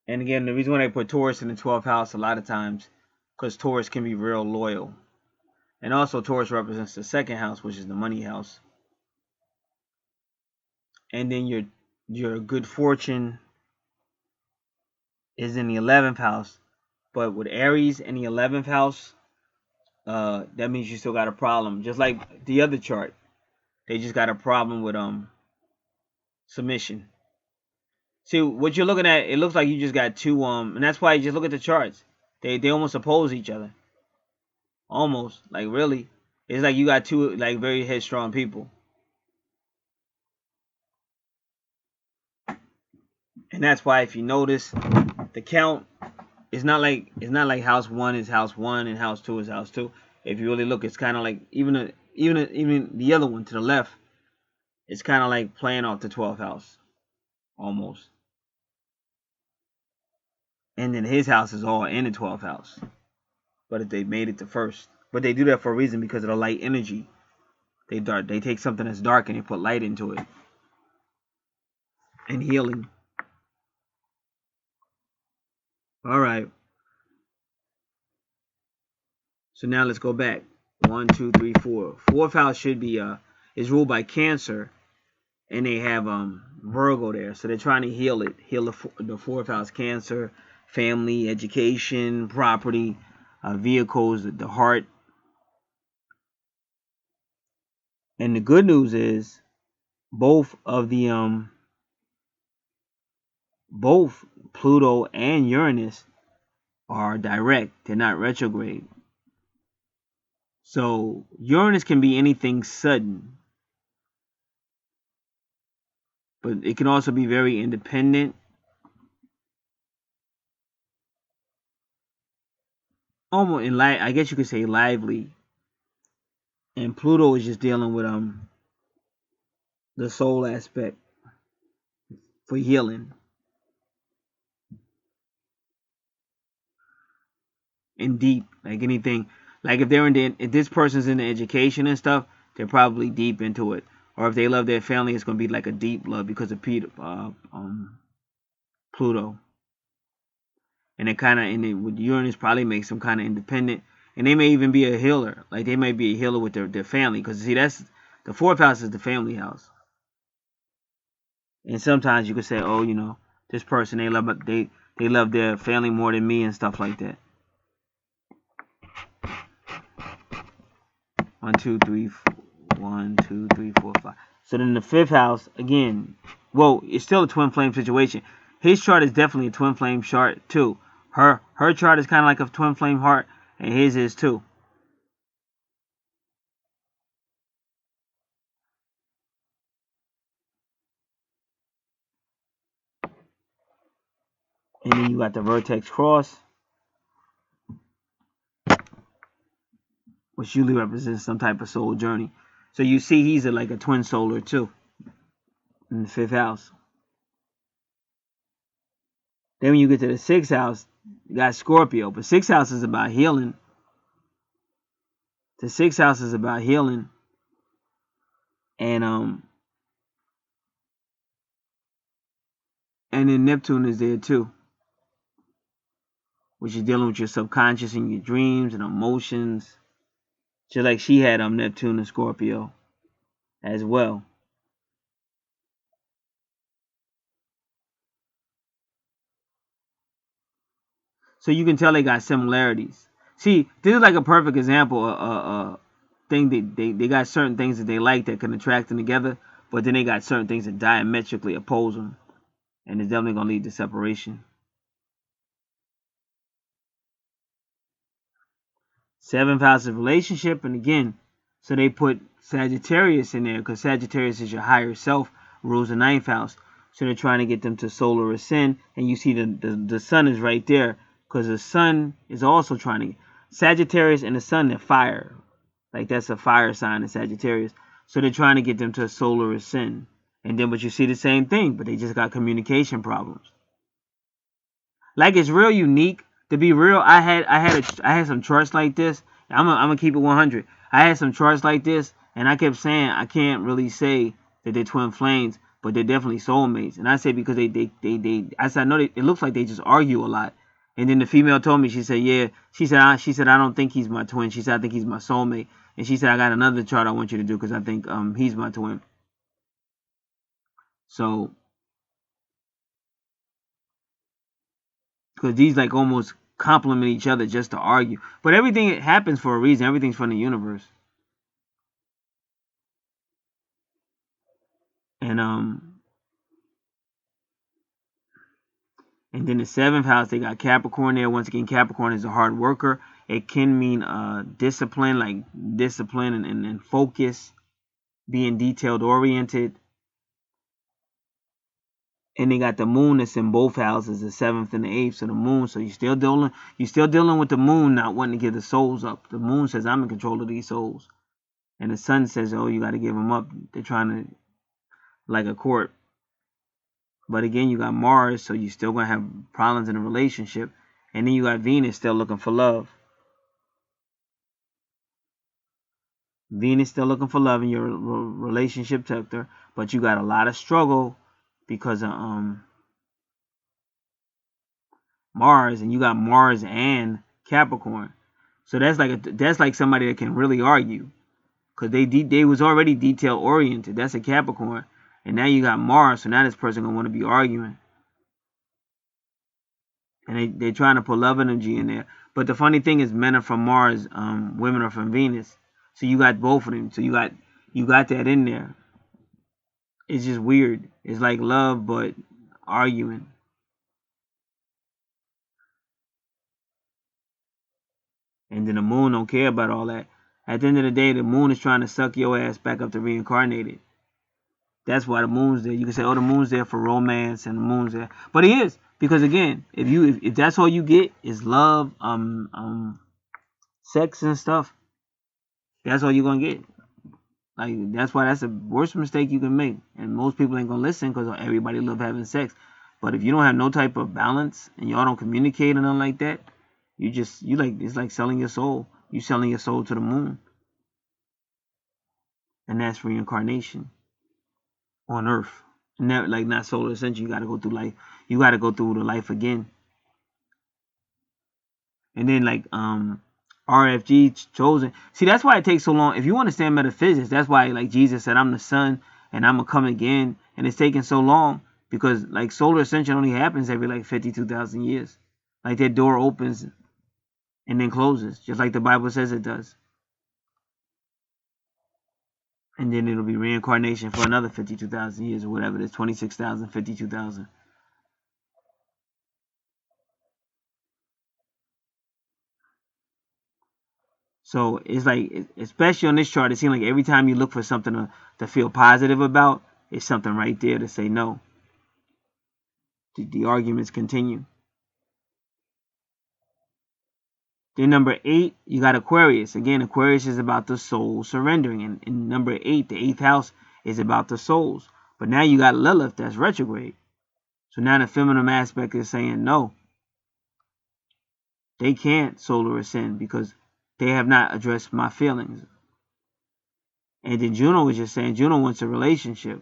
S2: And again, the reason why they put Taurus in the 12th house a lot of times, because Taurus can be real loyal. And also Taurus represents the 2nd house, which is the money house. And then your good fortune is in the 11th house. But with Aries in the 11th house, that means you still got a problem. Just like the other chart. They just got a problem with submission. See, what you're looking at, it looks like you just got two, and that's why you just look at the charts. They almost oppose each other. Almost. Like, really. It's like you got two, like, very headstrong people. And that's why, if you notice, the count not like house 1 is house 1 and house 2 is house 2. If you really look, it's kind of like even the other one to the left, it's kind of like playing off the 12th house almost. And then his house is all in the 12th house. But if they made it to first. But they do that for a reason, because of the light energy. They take something that's dark and they put light into it. And healing. Alright. So now let's go back. 1, 2, 3, 4. Fourth house should be is ruled by Cancer. And they have Virgo there. So they're trying to heal it. Heal the fourth house, Cancer, family, education, property, vehicles, the heart. And the good news is both Pluto and Uranus are direct. They're not retrograde. So Uranus can be anything sudden, but it can also be very independent. Almost I guess you could say lively. And Pluto is just dealing with the soul aspect for healing. And deep, like anything. Like if this person's in the education and stuff, they're probably deep into it. Or if they love their family, it's gonna be like a deep love because of Pluto. And with Uranus probably makes them kind of independent. And they may even be a healer. Like they may be a healer with their family. Because see, that's the fourth house is the family house. And sometimes you could say, oh, this person, they love their family more than me and stuff like that. 1, 2, 3, 1, 2, 3, 4, 5. So then the fifth house, again, well, it's still a twin flame situation. His chart is definitely a twin flame chart too. Her chart is kind of like a twin flame heart, and his is too. And then you got the vertex cross, which usually represents some type of soul journey. So you see he's like a twin solar too in the fifth house. Then when you get to the sixth house, you got Scorpio. But sixth house is about healing. The sixth house is about healing. And then Neptune is there too, which is dealing with your subconscious and your dreams and emotions. Just like she had Neptune and Scorpio as well. So you can tell they got similarities. See, this is like a perfect example. Thing they got certain things that they like that can attract them together, but then they got certain things that diametrically oppose them, and it's definitely gonna lead to separation. Seventh house of relationship, and again, so they put Sagittarius in there because Sagittarius is your higher self, rules the ninth house. So they're trying to get them to solar ascend, and you see the sun is right there because the sun is also trying to. Sagittarius and the sun, they're fire. Like that's a fire sign in Sagittarius. So they're trying to get them to solar ascend. And then but you see the same thing, but they just got communication problems. Like it's real unique. To be real, I had some charts like this. I'm gonna keep it 100. I had some charts like this, and I kept saying I can't really say that they're twin flames, but they're definitely soulmates. And I say because I said I know it looks like they just argue a lot. And then the female told me, she said, yeah, she said I don't think he's my twin. She said I think he's my soulmate. And she said I got another chart I want you to do because I think he's my twin. So because these like almost complement each other just to argue. But everything happens for a reason. Everything's from the universe. And and then the seventh house, they got Capricorn there. Once again, Capricorn is a hard worker. It can mean discipline, like discipline and focus, being detailed oriented. And they got the moon that's in both houses, the 7th and the 8th. So the moon, so you're still dealing with the moon not wanting to give the souls up. The moon says, I'm in control of these souls. And the sun says, oh, you got to give them up. They're trying to, like a court. But again, you got Mars, so you're still going to have problems in a relationship. And then you got Venus still looking for love. Venus still looking for love in your relationship sector, but you got a lot of struggle because of Mars, and you got Mars and Capricorn. So that's like somebody that can really argue, because they was already detail oriented. That's a Capricorn, and now you got Mars, so now this person gonna want to be arguing, and they're trying to put love energy in there. But the funny thing is, men are from Mars, women are from Venus, so you got both of them. So you got that in there. It's just weird. It's like love, but arguing. And then the moon don't care about all that. At the end of the day, the moon is trying to suck your ass back up to reincarnated. That's why the moon's there. You can say, oh, the moon's there for romance and the moon's there. But it is. Because again, if that's all you get is love, sex and stuff, that's all you're gonna get. Like that's why that's the worst mistake you can make. And most people ain't gonna listen because everybody love having sex. But if you don't have no type of balance and y'all don't communicate or nothing like that, it's like selling your soul. You selling your soul to the moon. And that's reincarnation on Earth. And that, like, not solar ascension. You got to go through life. You got to go through the life again. And then like RFG chosen. See, that's why it takes so long. If you understand metaphysics, that's why like Jesus said, I'm the sun and I'm gonna come again. And it's taking so long because like solar ascension only happens every like 52,000 years. Like that door opens and then closes, just like the Bible says it does. And then it'll be reincarnation for another 52,000 years or whatever it is, 26,000, 52,000. So it's like, especially on this chart, it seems like every time you look for something to feel positive about, it's something right there to say no. The arguments continue. Then number 8, you got Aquarius. Again, Aquarius is about the soul surrendering. And in number 8, the 8th house is about the souls. But now you got Lilith that's retrograde. So now the feminine aspect is saying no. They can't solar ascend because they have not addressed my feelings. And then Juno was just saying Juno wants a relationship.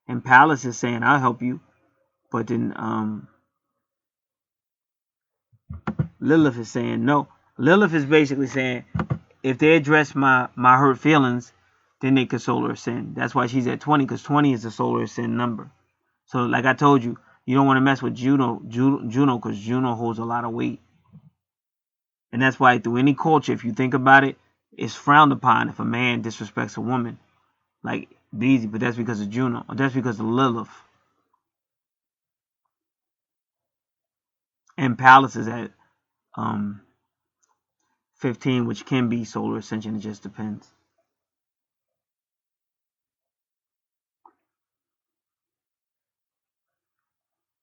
S2: And Pallas is saying I'll help you. But then Lilith is saying no. Lilith is basically saying if they address my hurt feelings, then they could solar ascend. That's why she's at 20, because 20 is the solar ascend number. So like I told you, you don't want to mess with Juno because Juno holds a lot of weight. And that's why through any culture, if you think about it, it's frowned upon if a man disrespects a woman. Like easy, but that's because of Juno. Or that's because of Lilith. And Pallas is at 15, which can be solar ascension. It just depends.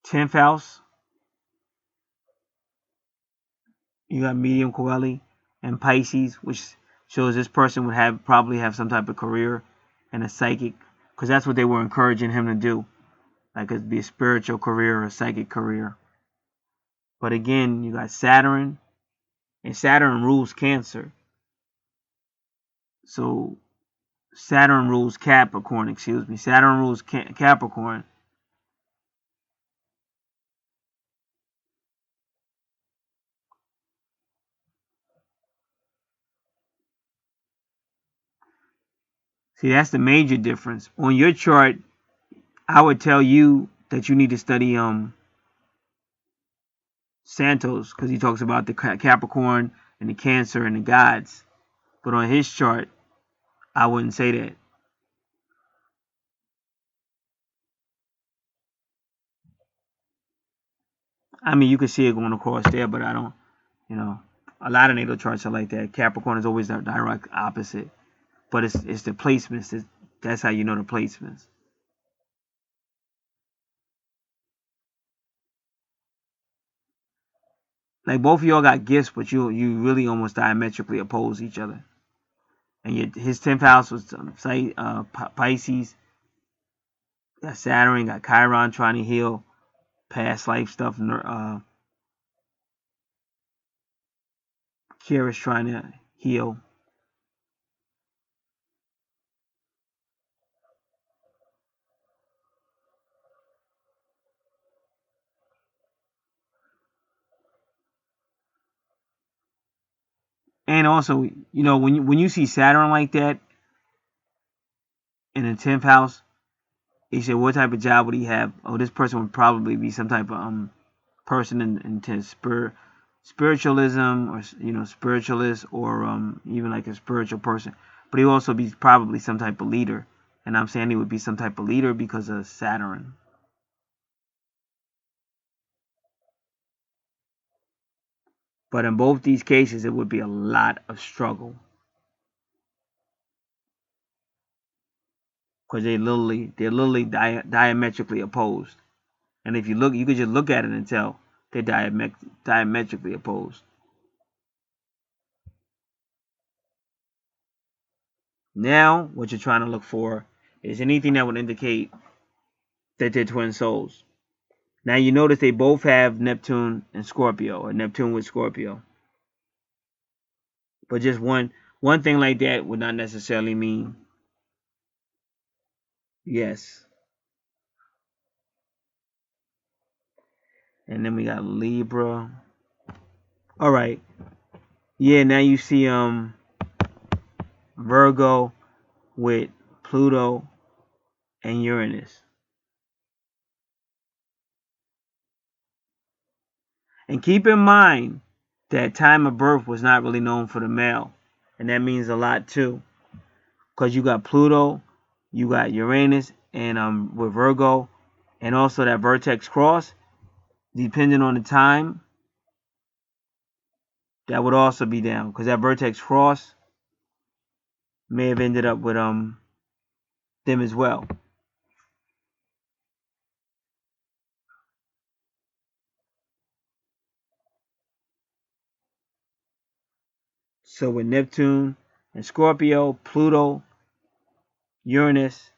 S2: 10th house, you got medium Coeli and Pisces, which shows this person would probably have some type of career and a psychic, because that's what they were encouraging him to do. Like it'd be a spiritual career or a psychic career. But again, you got Saturn, and Saturn rules Cancer. So Saturn rules Capricorn, Saturn rules Capricorn. See, that's the major difference. On your chart, I would tell you that you need to study Santos, because he talks about the Capricorn and the Cancer and the gods. But on his chart, I wouldn't say that. I mean, you can see it going across there, but I don't, a lot of natal charts are like that. Capricorn is always the direct opposite. But it's the placements. That's how you know the placements. Like both of y'all got gifts, but you really almost diametrically oppose each other. And yet his 10th house was Pisces. Got Saturn, got Chiron trying to heal past life stuff. Kira's trying to heal. And also, when you see Saturn like that in the 10th house, you say, what type of job would he have? Oh, this person would probably be some type of person into spiritualism, or spiritualist, or even like a spiritual person. But he would also be probably some type of leader. And I'm saying he would be some type of leader because of Saturn. But in both these cases, it would be a lot of struggle because they're literally diametrically opposed. And if you look, you could just look at it and tell they're diametrically opposed. Now, what you're trying to look for is anything that would indicate that they're twin souls. Now you notice they both have Neptune and Scorpio, or Neptune with Scorpio. But just one thing like that would not necessarily mean yes. And then we got Libra. All right. Yeah, now you see Virgo with Pluto and Uranus. And keep in mind that time of birth was not really known for the male. And that means a lot too. Because you got Pluto, you got Uranus, and with Virgo, and also that vertex cross, depending on the time, that would also be down. Because that vertex cross may have ended up with them as well. So with Neptune and Scorpio, Pluto, Uranus,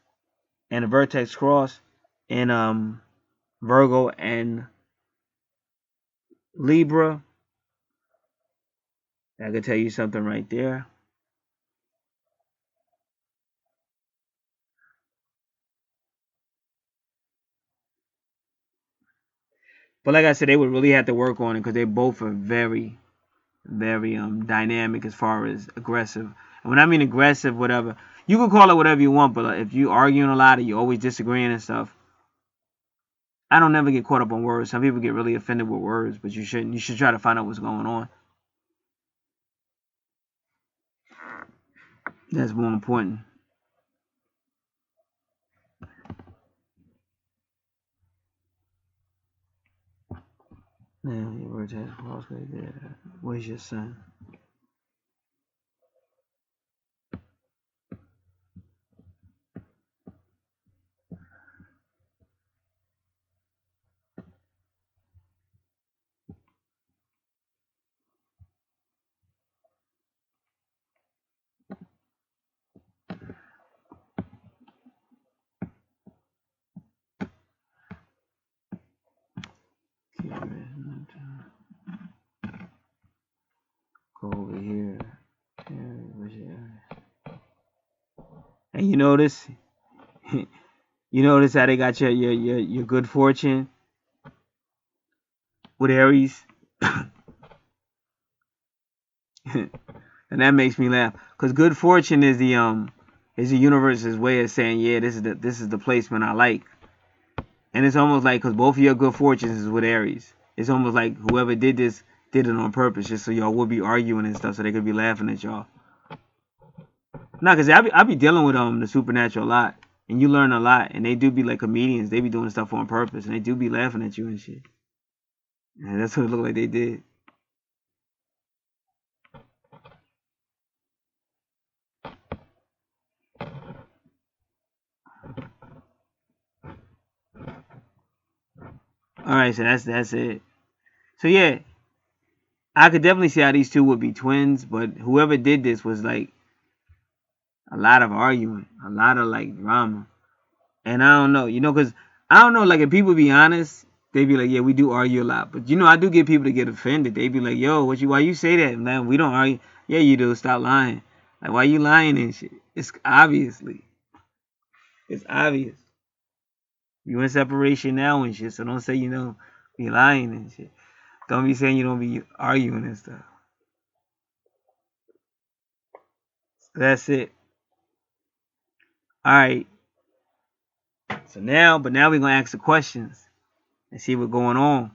S2: and the vertex cross, and Virgo and Libra, I could tell you something right there. But like I said, they would really have to work on it because they both are very, very dynamic as far as aggressive. And when I mean aggressive, whatever, you can call it whatever you want, but if you arguing a lot or you always disagreeing and stuff, I don't never get caught up on words. Some people get really offended with words, but you shouldn't. You should try to find out what's going on. That's more important. Yeah, your words has cross right there. Where's your son? Go over here. And you notice, you notice how they got your good fortune with Aries, and that makes me laugh because good fortune is the universe's way of saying, yeah, this is the placement I like. And it's almost like, because both of your good fortunes is with Aries, it's almost like whoever did this did it on purpose, just so y'all would be arguing and stuff, so they could be laughing at y'all. Nah, cause I be dealing with the supernatural a lot, and you learn a lot, and they do be like comedians. They be doing stuff on purpose, and they do be laughing at you and shit. And that's what it looked like they did. All right, so that's it. So yeah, I could definitely see how these two would be twins, but whoever did this was like a lot of arguing, a lot of like drama. And I don't know, because I don't know, like if people be honest, they be like, yeah, we do argue a lot. But I do get people to get offended. They be like, yo, why you say that? Man, we don't argue. Yeah, you do. Stop lying. Like, why you lying and shit? It's obvious. You in separation now and shit. So don't say be lying and shit. Don't be saying you don't be arguing and stuff. So that's it. All right. So now we're gonna ask the questions and see what's going on.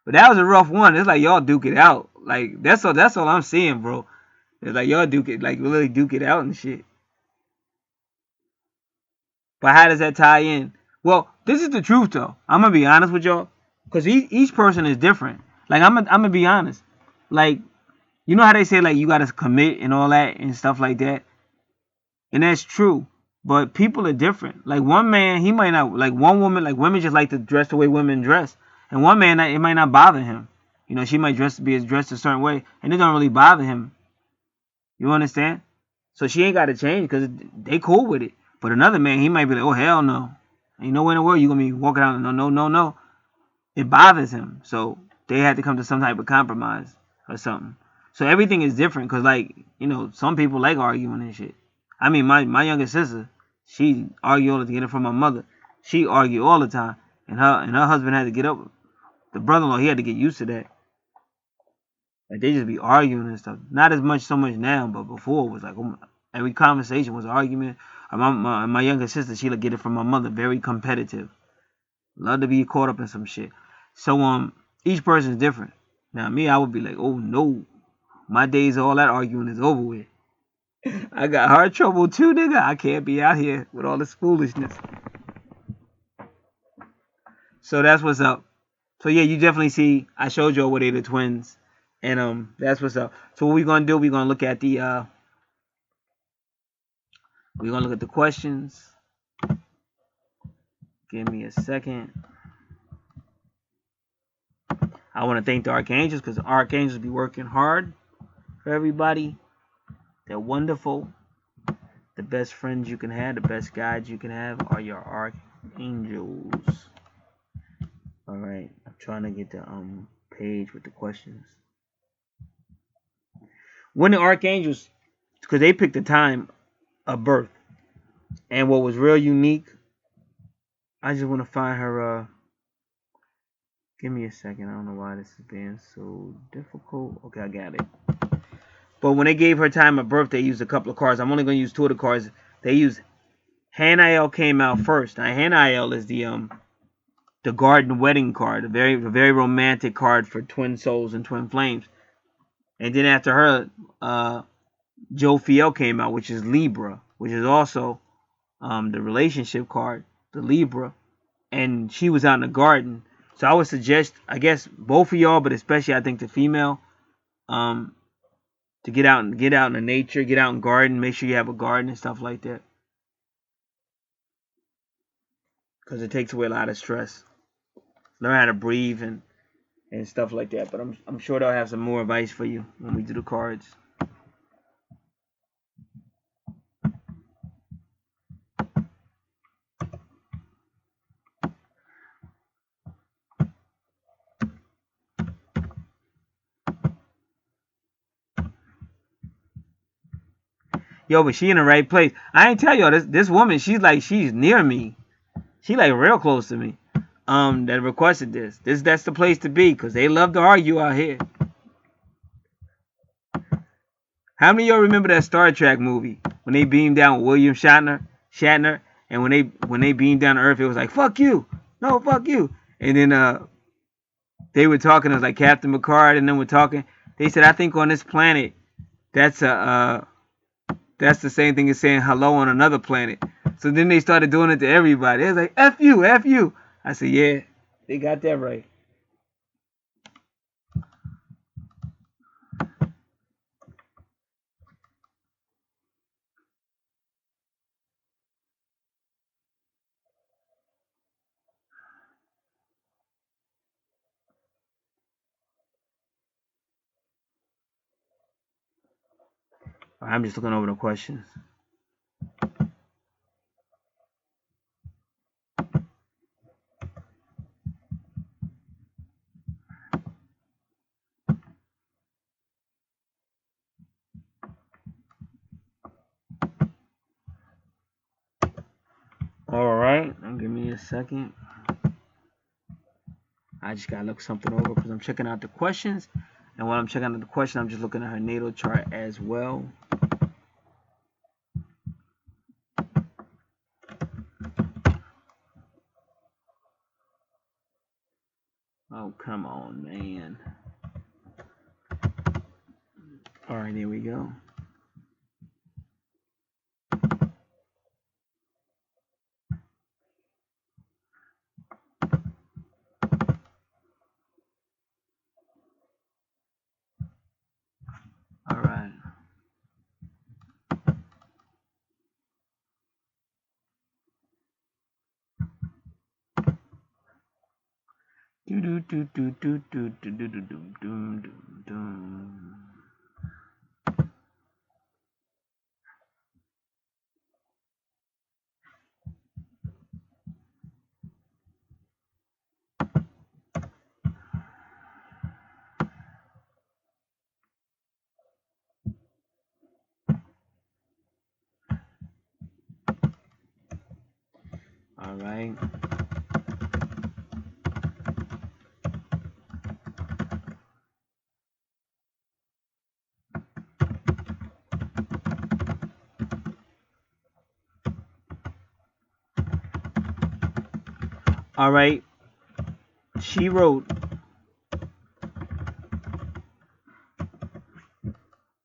S2: But that was a rough one. It's like y'all duke it out. Like that's all I'm seeing, bro. It's like y'all duke it, like really duke it out and shit. But how does that tie in? Well, this is the truth though. I'm gonna be honest with y'all, cause each person is different. Like I'm gonna be honest. Like how they say like you gotta commit and all that and stuff like that, and that's true. But people are different. Like one man, he might not like one woman. Like women just like to dress the way women dress, and one man it might not bother him. She might be dressed a certain way, and it don't really bother him. You understand? So she ain't got to change because they cool with it. But another man, he might be like, oh hell no, ain't nowhere in the world you gonna be walking out. No, no, no, no. It bothers him. So they had to come to some type of compromise or something. So everything is different because like some people like arguing and shit. I mean my younger sister, she argue all to get it from my mother. She argue all the time, and her husband had to get up. The brother-in-law, he had to get used to that. Like they just be arguing and stuff. Not as much so much now, but before it was like every conversation was an argument. My younger sister, she'll get it from my mother. Very competitive. Love to be caught up in some shit. So each person is different. Now me, I would be like, oh no, my days of all that arguing is over with. I got heart trouble too, nigga. I can't be out here with all this foolishness. So that's what's up. So yeah, you definitely see. I showed you what they the twins, and that's what's up. So what we gonna do? We gonna look at the questions. Give me a second. I want to thank the Archangels because the Archangels be working hard for everybody. They're wonderful. The best friends you can have, the best guides you can have are your Archangels. All right, I'm trying to get the page with the questions. When the Archangels, because they picked the time of birth, and what was real unique. I just want to find her. Give me a second. I don't know why this is being so difficult. Okay, I got it. But when they gave her time of birth, they used a couple of cards. I'm only going to use two of the cards. They used Hanael came out first. Now Hanael is the garden wedding card, a very romantic card for twin souls and twin flames. And then after her, Jophiel came out, which is Libra, which is also the relationship card, the Libra, and she was out in the garden. So I would suggest, I guess, both of y'all, but especially I think the female, to get out in the nature, get out in garden, make sure you have a garden and stuff like that, because it takes away a lot of stress. Learn how to breathe and stuff like that. But I'm sure they'll have some more advice for you when we do the cards. Yo, but she in the right place. I ain't tell y'all this woman. She's near me. She like real close to me. That requested this. That's the place to be because they love to argue out here. How many of y'all remember that Star Trek movie when they beamed down William Shatner, and when they beamed down to Earth, it was like fuck you, no fuck you, and then they were talking. It was like Captain Picard, and then we're talking. They said, I think on this planet, that's that's the same thing as saying hello on another planet. So then they started doing it to everybody. It was like F you, F you. I said, yeah, they got that right. I'm just looking over the questions. All right, give me a second. I just gotta look something over because I'm checking out the questions, and while I'm checking out the question, I'm just looking at her natal chart as well. Oh, come on, man. All right, here we go. All right. All right. All right. She wrote,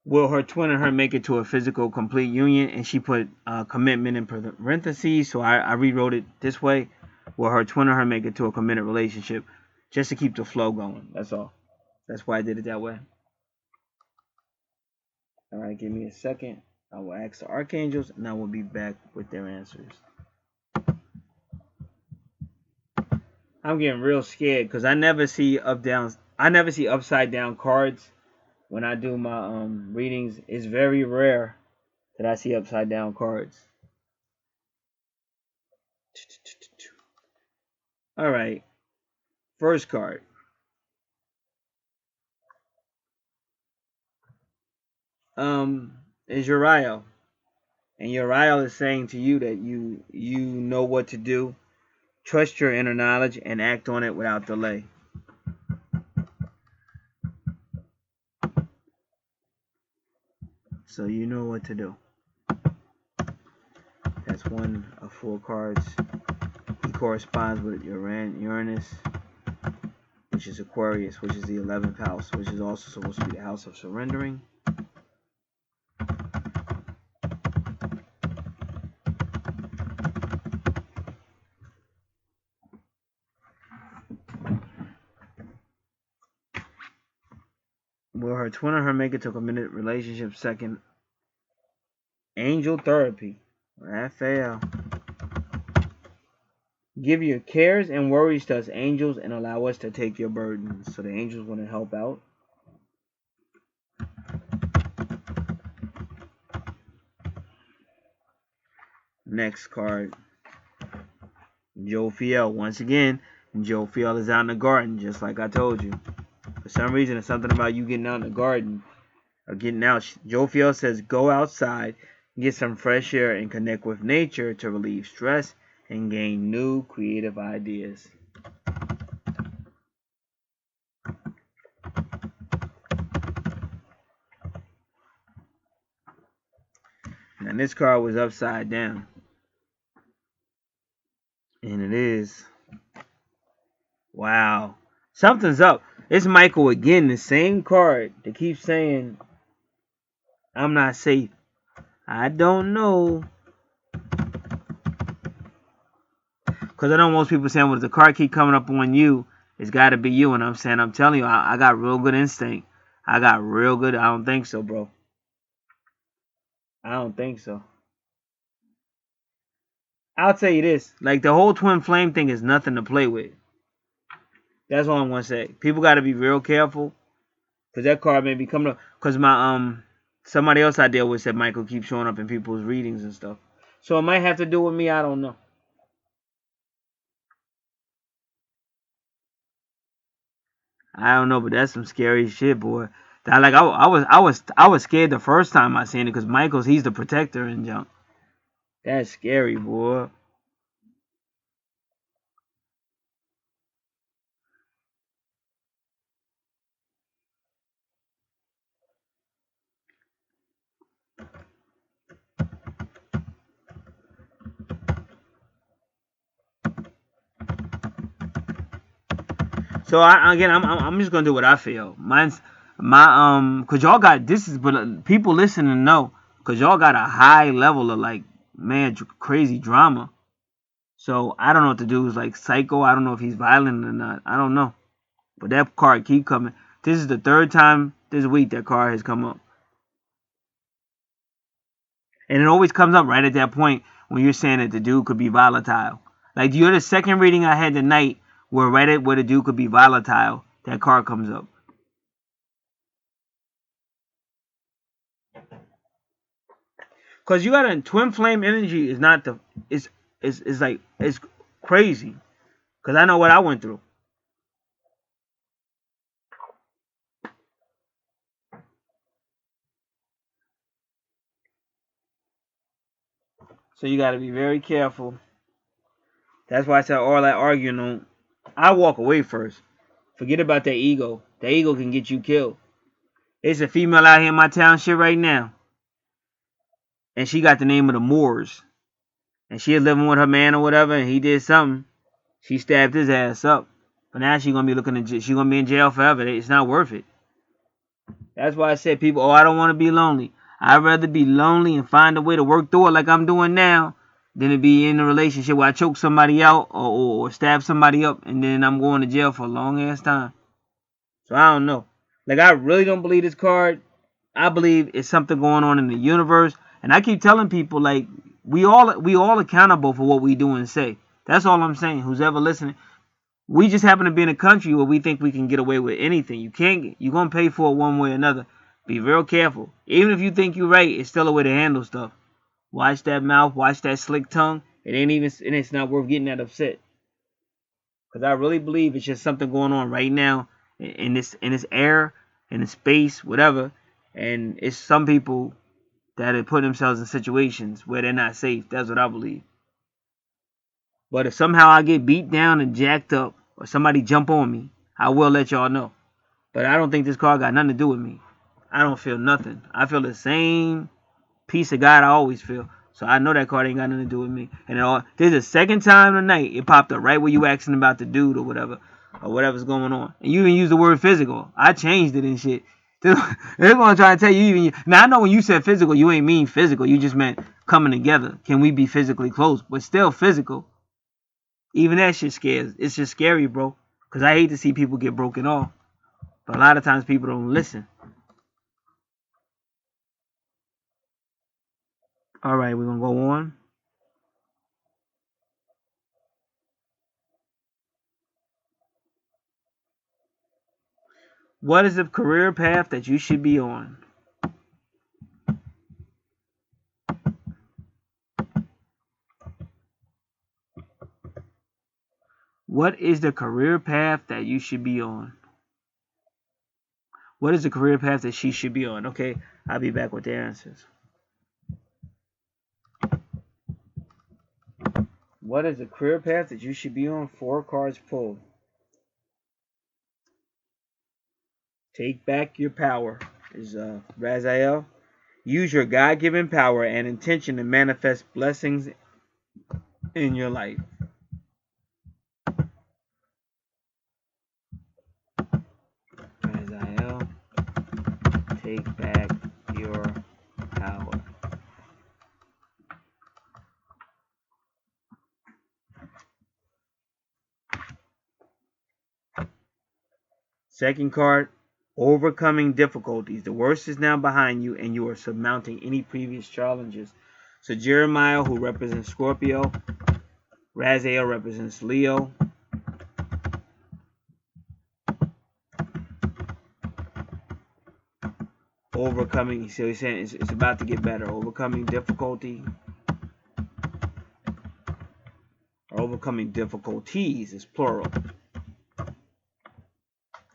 S2: will her twin and her make it to a physical complete union? And she put commitment in parentheses. So I rewrote it this way. Will her twin and her make it to a committed relationship? Just to keep the flow going. That's all. That's why I did it that way. All right, give me a second. I will ask the archangels, and I will be back with their answers. I'm getting real scared because I never see upside down cards when I do my readings. It's very rare that I see upside down cards. All right, first card. Is Uriel, and Uriel is saying to you that you know what to do. Trust your inner knowledge and act on it without delay. So you know what to do. That's one of 4 cards. He corresponds with Uranus, which is Aquarius, which is the 11th house, which is also supposed to be the house of surrendering. Will her twin or her make it to a committed relationship? Second, angel therapy. Raphael. Give your cares and worries to us angels and allow us to take your burdens. So the angels want to help out. Next card. Jophiel. Once again, Jophiel is out in the garden, just like I told you. For some reason, it's something about you getting out in the garden or getting out. Jophiel says, go outside, get some fresh air, and connect with nature to relieve stress and gain new creative ideas. And this card was upside down. And it is. Wow. Something's up. It's Michael again, the same card that keeps saying, I'm not safe. I don't know. Because I know most people saying, well, if the card keep coming up on you, it's got to be you. And I'm saying, I'm telling you, I got real good instinct. I got real good. I don't think so, bro. I don't think so. I'll tell you this. Like, the whole twin flame thing is nothing to play with. That's all I'm going to say. People got to be real careful. Because that card may be coming up. Because my Somebody else I deal with said Michael keeps showing up in people's readings and stuff. So it might have to do with me. I don't know. I don't know, but that's some scary shit, boy. That, like I was scared the first time I seen it because Michael's he's the protector and junk. That's scary, boy. So I'm just gonna do what I feel. Cause y'all got this is but people listening know, cause y'all got a high level of like man crazy drama. So I don't know what to do. Is like psycho. I don't know if he's violent or not. I don't know. But that card keep coming. This is the third time this week that card has come up, and it always comes up right at that point when you're saying that the dude could be volatile. Like you're the second reading I had tonight where right at where the dude could be volatile. That card comes up. Cause you got a twin flame energy is not the it's like it's crazy. Cause I know what I went through. So you got to be very careful. That's why I said all that arguing on. I walk away first. Forget about that ego. The ego can get you killed. There's a female out here in my township right now, and she got the name of the Moors, and she is living with her man or whatever, and he did something. She stabbed his ass up, but now she gonna be looking at she gonna be in jail forever. It's not worth it. That's why I said people, oh, I don't want to be lonely. I'd rather be lonely and find a way to work through it like I'm doing now than to be in a relationship where I choke somebody out or stab somebody up and then I'm going to jail for a long ass time. So I don't know. Like I really don't believe this card. I believe it's something going on in the universe. And I keep telling people like we all accountable for what we do and say. That's all I'm saying. Who's ever listening, we just happen to be in a country where we think we can get away with anything. You can't. You're gonna pay for it one way or another. Be real careful. Even if you think you're right, it's still a way to handle stuff. Watch that mouth. Watch that slick tongue. It ain't even. And it's not worth getting that upset. Because I really believe it's just something going on right now in this air, in this space, whatever. And it's some people that have put themselves in situations where they're not safe. That's what I believe. But if somehow I get beat down and jacked up, or somebody jump on me, I will let y'all know. But I don't think this card got nothing to do with me. I don't feel nothing. I feel the same peace of God I always feel. So I know that card ain't got nothing to do with me. And this is the second time tonight it popped up right where you asking about the dude or whatever's going on. And you even use the word physical. I changed it and shit. This is what I'm trying to tell you. Even now I know when you said physical, you ain't mean physical. You just meant coming together. Can we be physically close? But still physical. Even that shit scares. It's just scary, bro. Because I hate to see people get broken off. But a lot of times people don't listen. All right, we're going to go on. What is the career path that you should be on? What is the career path that you should be on? What is the career path that she should be on? Okay, I'll be back with the answers. What is the career path that you should be on? 4 cards pulled. Take back your power is Raziel. Use your God-given power and intention to manifest blessings in your life. Raziel, take back your power. Second card, overcoming difficulties. The worst is now behind you and you are surmounting any previous challenges. So Jeremiah, who represents Scorpio, Raziel represents Leo. overcoming. So he's saying it's about to get better. Overcoming difficulty. Or overcoming difficulties is plural.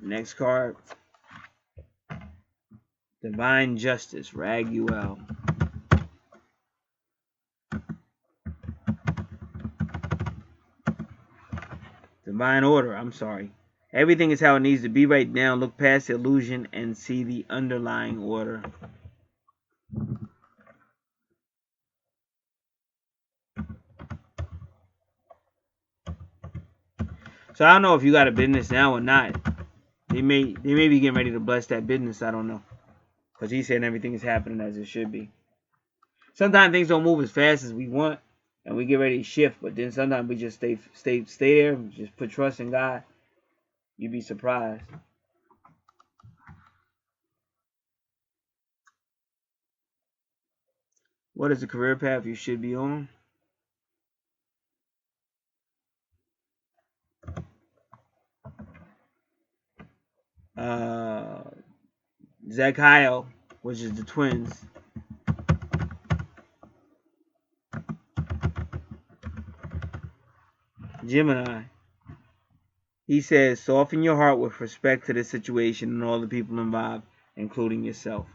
S2: Next card. Divine Justice, Raguel. Divine Order, I'm sorry. Everything is how it needs to be right now. Look past the illusion and see the underlying order. So I don't know if you got a business now or not. They may be getting ready to bless that business. I don't know. Because he's saying everything is happening as it should be. Sometimes things don't move as fast as we want, and we get ready to shift. But then sometimes we just stay there, and just put trust in God. You'd be surprised. What is the career path you should be on? Zachio, which is the twins. Gemini. He says, soften your heart with respect to the situation and all the people involved, including yourself.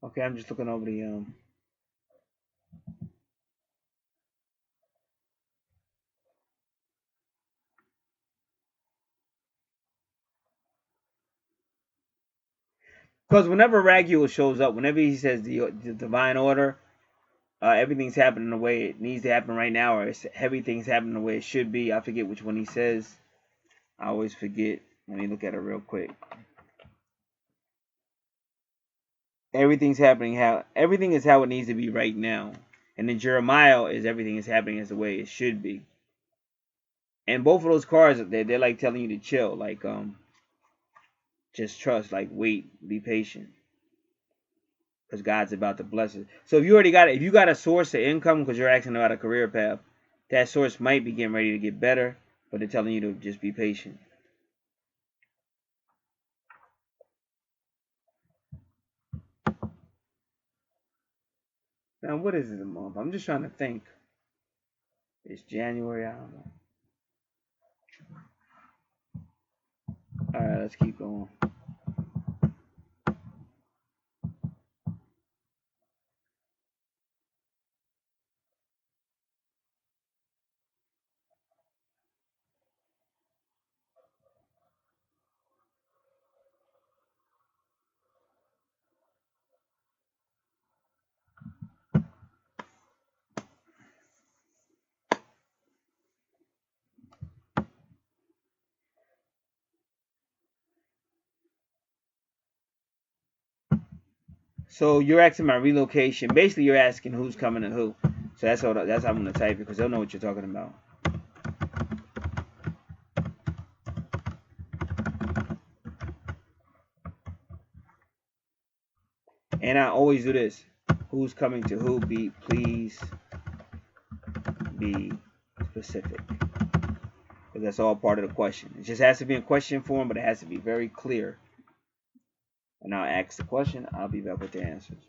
S2: Okay, I'm just looking over the because whenever Raguel shows up, whenever he says the divine order, everything's happening the way it needs to happen right now, or everything's happening the way it should be. I forget which one he says. I always forget. Let me look at it real quick. Everything is how it needs to be right now. And then Jeremiah is everything is happening as the way it should be. And both of those cards, they're like telling you to chill, like just trust, like wait, be patient, because God's about to bless it. So if you got a source of income because you're asking about a career path, that source might be getting ready to get better, but they're telling you to just be patient. Now, what is it a month? I'm just trying to think. It's January. I don't know. All right, let's keep going. So you're asking my relocation. Basically, you're asking who's coming and who. So that's how I'm gonna type it because they'll know what you're talking about. And I always do this. Who's coming to who? Please be specific. Because that's all part of the question. It just has to be in question form, but it has to be very clear.
S1: And I'll ask the question. I'll be back with the answers.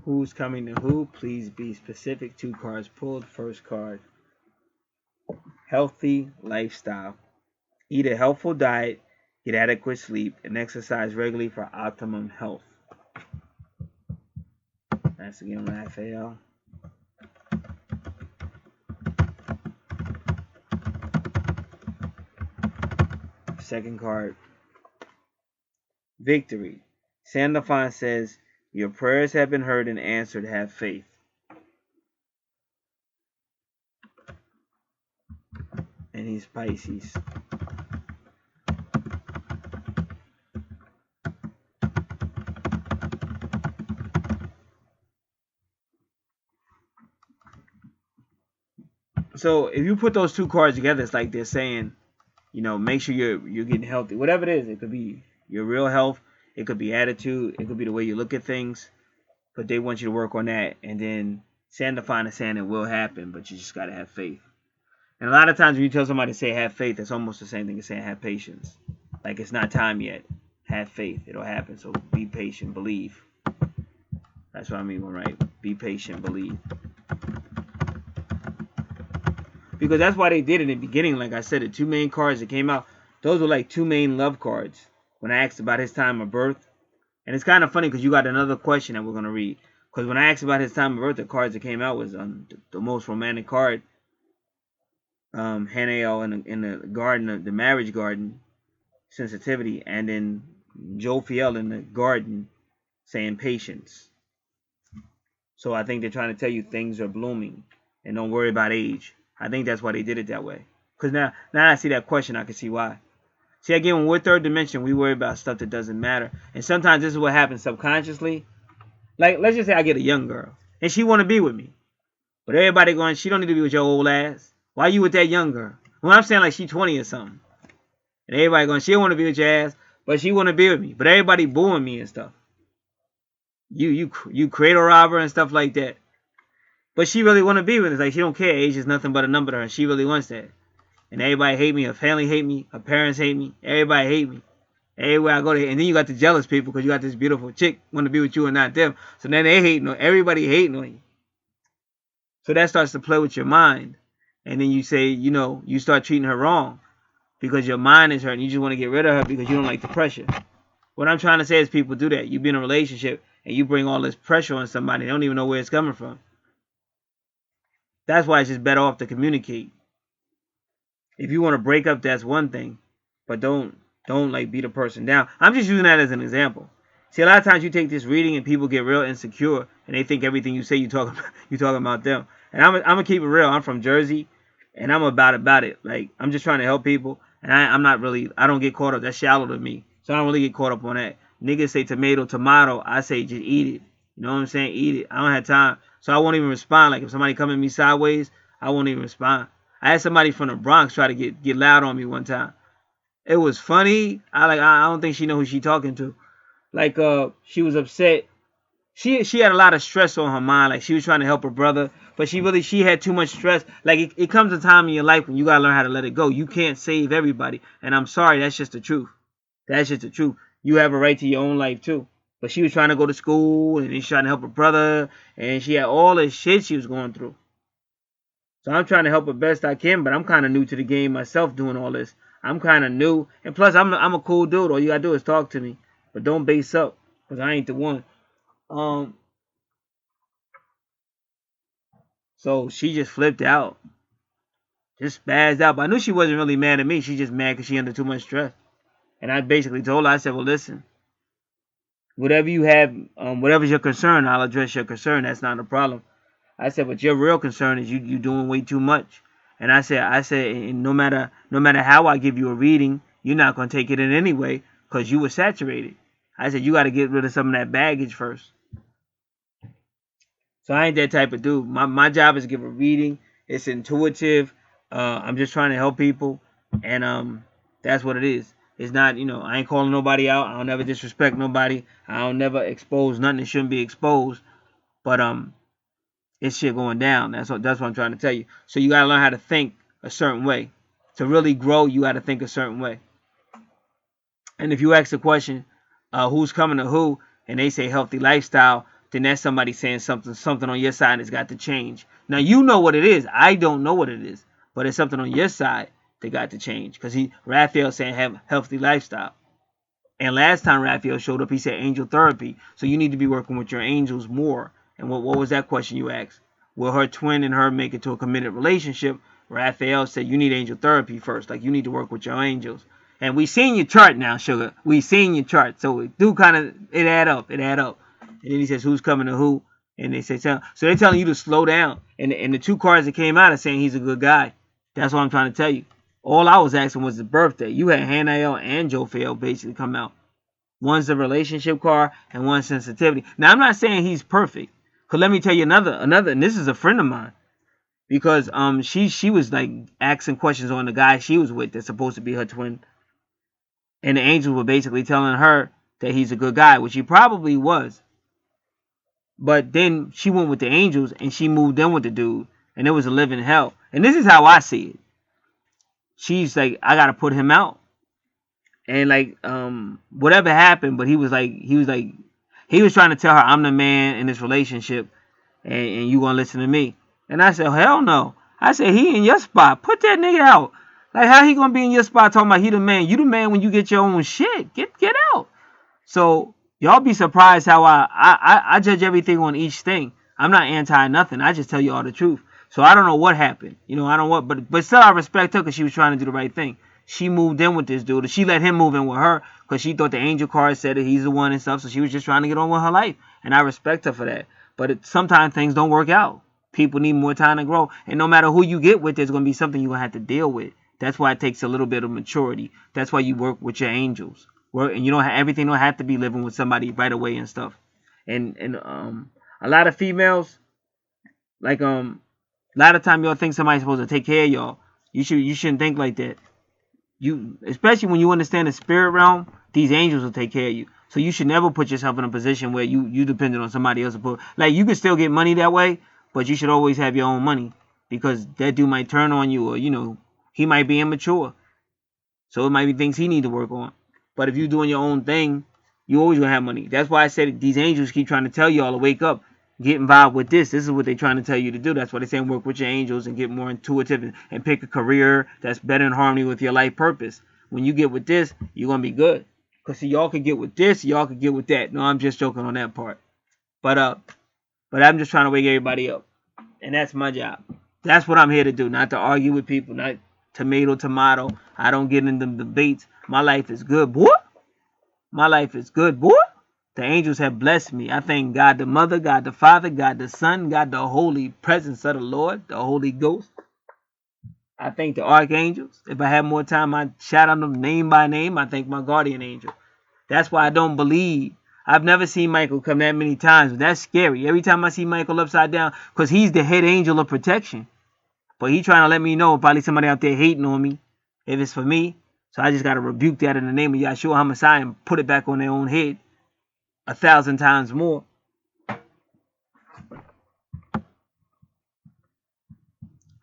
S2: Who's coming to who? Please be specific. 2 cards pulled. First card. Healthy lifestyle. Eat a healthful diet, get adequate sleep, and exercise regularly for optimum health. That's again Raphael. Second card. Victory. Sandalphon says, your prayers have been heard and answered. Have faith. And he's Pisces. So if you put those 2 cards together, it's like they're saying, make sure you're getting healthy. Whatever it is, it could be your real health, it could be attitude, it could be the way you look at things. But they want you to work on that. And then Sandalphon is saying it will happen, but you just gotta have faith. And a lot of times when you tell somebody to say have faith, it's almost the same thing as saying have patience. Like it's not time yet. Have faith. It'll happen. So be patient. Believe. That's what I mean when right. Be patient. Believe. Because that's why they did it in the beginning. Like I said, the 2 main cards that came out, those were like 2 main love cards when I asked about his time of birth. And it's kind of funny because you got another question that we're going to read. Because when I asked about his time of birth, the cards that came out was the most romantic card. Hanael in the garden, the marriage garden, sensitivity. And then Jophiel in the garden saying patience. So I think they're trying to tell you things are blooming. And don't worry about age. I think that's why they did it that way. Because now I see that question, I can see why. See, again, when we're third dimension, we worry about stuff that doesn't matter. And sometimes this is what happens subconsciously. Like, let's just say I get a young girl, and she want to be with me. But everybody going, she don't need to be with your old ass. Why you with that young girl? Well, I'm saying like she 20 or something. And everybody going, she don't want to be with your ass, but she want to be with me. But everybody booing me and stuff. You cradle robber and stuff like that. But she really want to be with us. Like, she don't care. Age is nothing but a number to her. And she really wants that. And everybody hate me. Her family hate me. Her parents hate me. Everybody hate me. Everywhere I go to. And then you got the jealous people because you got this beautiful chick want to be with you and not them. So then they hating on everybody hating on you. So that starts to play with your mind. And then you say, you start treating her wrong because your mind is hurt and you just want to get rid of her because you don't like the pressure. What I'm trying to say is people do that. You be in a relationship and you bring all this pressure on somebody. They don't even know where it's coming from. That's why it's just better off to communicate. If you want to break up, that's one thing. But don't like beat a person down. I'm just using that as an example. See, a lot of times you take this reading and people get real insecure and they think everything you say you talking about them. And I'm gonna keep it real. I'm from Jersey, and I'm about it. Like I'm just trying to help people, and I don't get caught up. That's shallow to me, so I don't really get caught up on that. Niggas say tomato. I say just eat it. You know what I'm saying? Eat it. I don't have time, so I won't even respond. Like if somebody come at me sideways, I won't even respond. I had somebody from the Bronx try to get loud on me one time. It was funny. I don't think she know who she talking to. Like she was upset. She had a lot of stress on her mind. Like she was trying to help her brother, but she had too much stress. Like it comes a time in your life when you gotta learn how to let it go. You can't save everybody, and I'm sorry, that's just the truth. That's just the truth. You have a right to your own life too. But she was trying to go to school and she's trying to help her brother, and she had all this shit she was going through. So I'm trying to help her best I can, but I'm kind of new to the game myself doing all this. I'm kind of new, and plus I'm a cool dude. All you gotta do is talk to me, but don't base up, cause I ain't the one. Um, so she just flipped out, just spazzed out. But I knew she wasn't really mad at me. She just mad because she under too much stress. And I basically told her, I said, well, listen, whatever you have, whatever's your concern, I'll address your concern. That's not a problem. I said, but your real concern is you doing way too much. And I said, and no matter how I give you a reading, you're not gonna take it in anyway because you were saturated. I said, you got to get rid of some of that baggage first. So I ain't that type of dude. My job is to give a reading. It's intuitive. I'm just trying to help people, and that's what it is. It's not, I ain't calling nobody out. I don't never disrespect nobody. I don't never expose nothing that shouldn't be exposed. But it's shit going down. That's what I'm trying to tell you. So you gotta learn how to think a certain way. To really grow, you gotta think a certain way. And if you ask the question, who's coming to who, and they say healthy lifestyle, then that's somebody saying something on your side has got to change. Now you know what it is. I don't know what it is, but it's something on your side that got to change. Because Raphael saying have healthy lifestyle. And last time Raphael showed up, he said angel therapy. So you need to be working with your angels more. And what was that question you asked? Will her twin and her make it to a committed relationship? Raphael said you need angel therapy first. Like you need to work with your angels. And we seen your chart now, sugar. We seen your chart. So it do kind of it add up. It add up. And then he says who's coming to who. And they say so they're telling you to slow down. And the two cards that came out are saying he's a good guy. That's what I'm trying to tell you. All I was asking was the birthday. You had Hanael and Jophiel basically come out. One's the relationship card and one's sensitivity. Now I'm not saying he's perfect. Cause let me tell you another, and this is a friend of mine. Because she was like asking questions on the guy she was with that's supposed to be her twin. And the angels were basically telling her that he's a good guy, which he probably was. But then she went with the angels and she moved in with the dude. And it was a living hell. And this is how I see it. She's like, I gotta put him out. And like whatever happened, but he was trying to tell her I'm the man in this relationship and you gonna listen to me. And I said, hell no. I said, he in your spot. Put that nigga out. Like how he gonna be in your spot talking about he the man? You the man when you get your own shit. Get out. So y'all be surprised how I judge everything on each thing. I'm not anti nothing. I just tell you all the truth. So I don't know what happened. You know, I don't want, but still I respect her because she was trying to do the right thing. She moved in with this dude. She let him move in with her because she thought the angel card said that he's the one and stuff. So she was just trying to get on with her life, and I respect her for that. But sometimes things don't work out. People need more time to grow, and no matter who you get with, there's going to be something you're going to have to deal with. That's why it takes a little bit of maturity. That's why you work with your angels. And you don't have, everything don't have to be living with somebody right away and stuff. And a lot of females, like a lot of time y'all think somebody's supposed to take care of y'all. You shouldn't think like that. You, especially when you understand the spirit realm, these angels will take care of you. So you should never put yourself in a position where you dependent on somebody else to put. Like you can still get money that way, but you should always have your own money because that dude might turn on you, or he might be immature. So it might be things he need to work on. But if you're doing your own thing, you always gonna have money. That's why I said these angels keep trying to tell y'all to wake up, get involved with this. This is what they're trying to tell you to do. That's why they're saying work with your angels and get more intuitive and pick a career that's better in harmony with your life purpose. When you get with this, you're gonna be good. Cause see, y'all could get with this, y'all could get with that. No, I'm just joking on that part. But I'm just trying to wake everybody up, and that's my job. That's what I'm here to do. Not to argue with people. Not tomato. I don't get into debates. My life is good, boy. My life is good, boy. The angels have blessed me. I thank God the Mother, God the Father, God the Son, God the Holy Presence of the Lord, the Holy Ghost. I thank the archangels. If I had more time, I'd shout out them name by name. I thank my guardian angel. That's why I don't believe. I've never seen Michael come that many times. But that's scary. Every time I see Michael upside down, because he's the head angel of protection. But he trying to let me know probably somebody out there hating on me if it's for me. So I just got to rebuke that in the name of Yahshua HaMashiach and put it back on their own head 1,000 times more.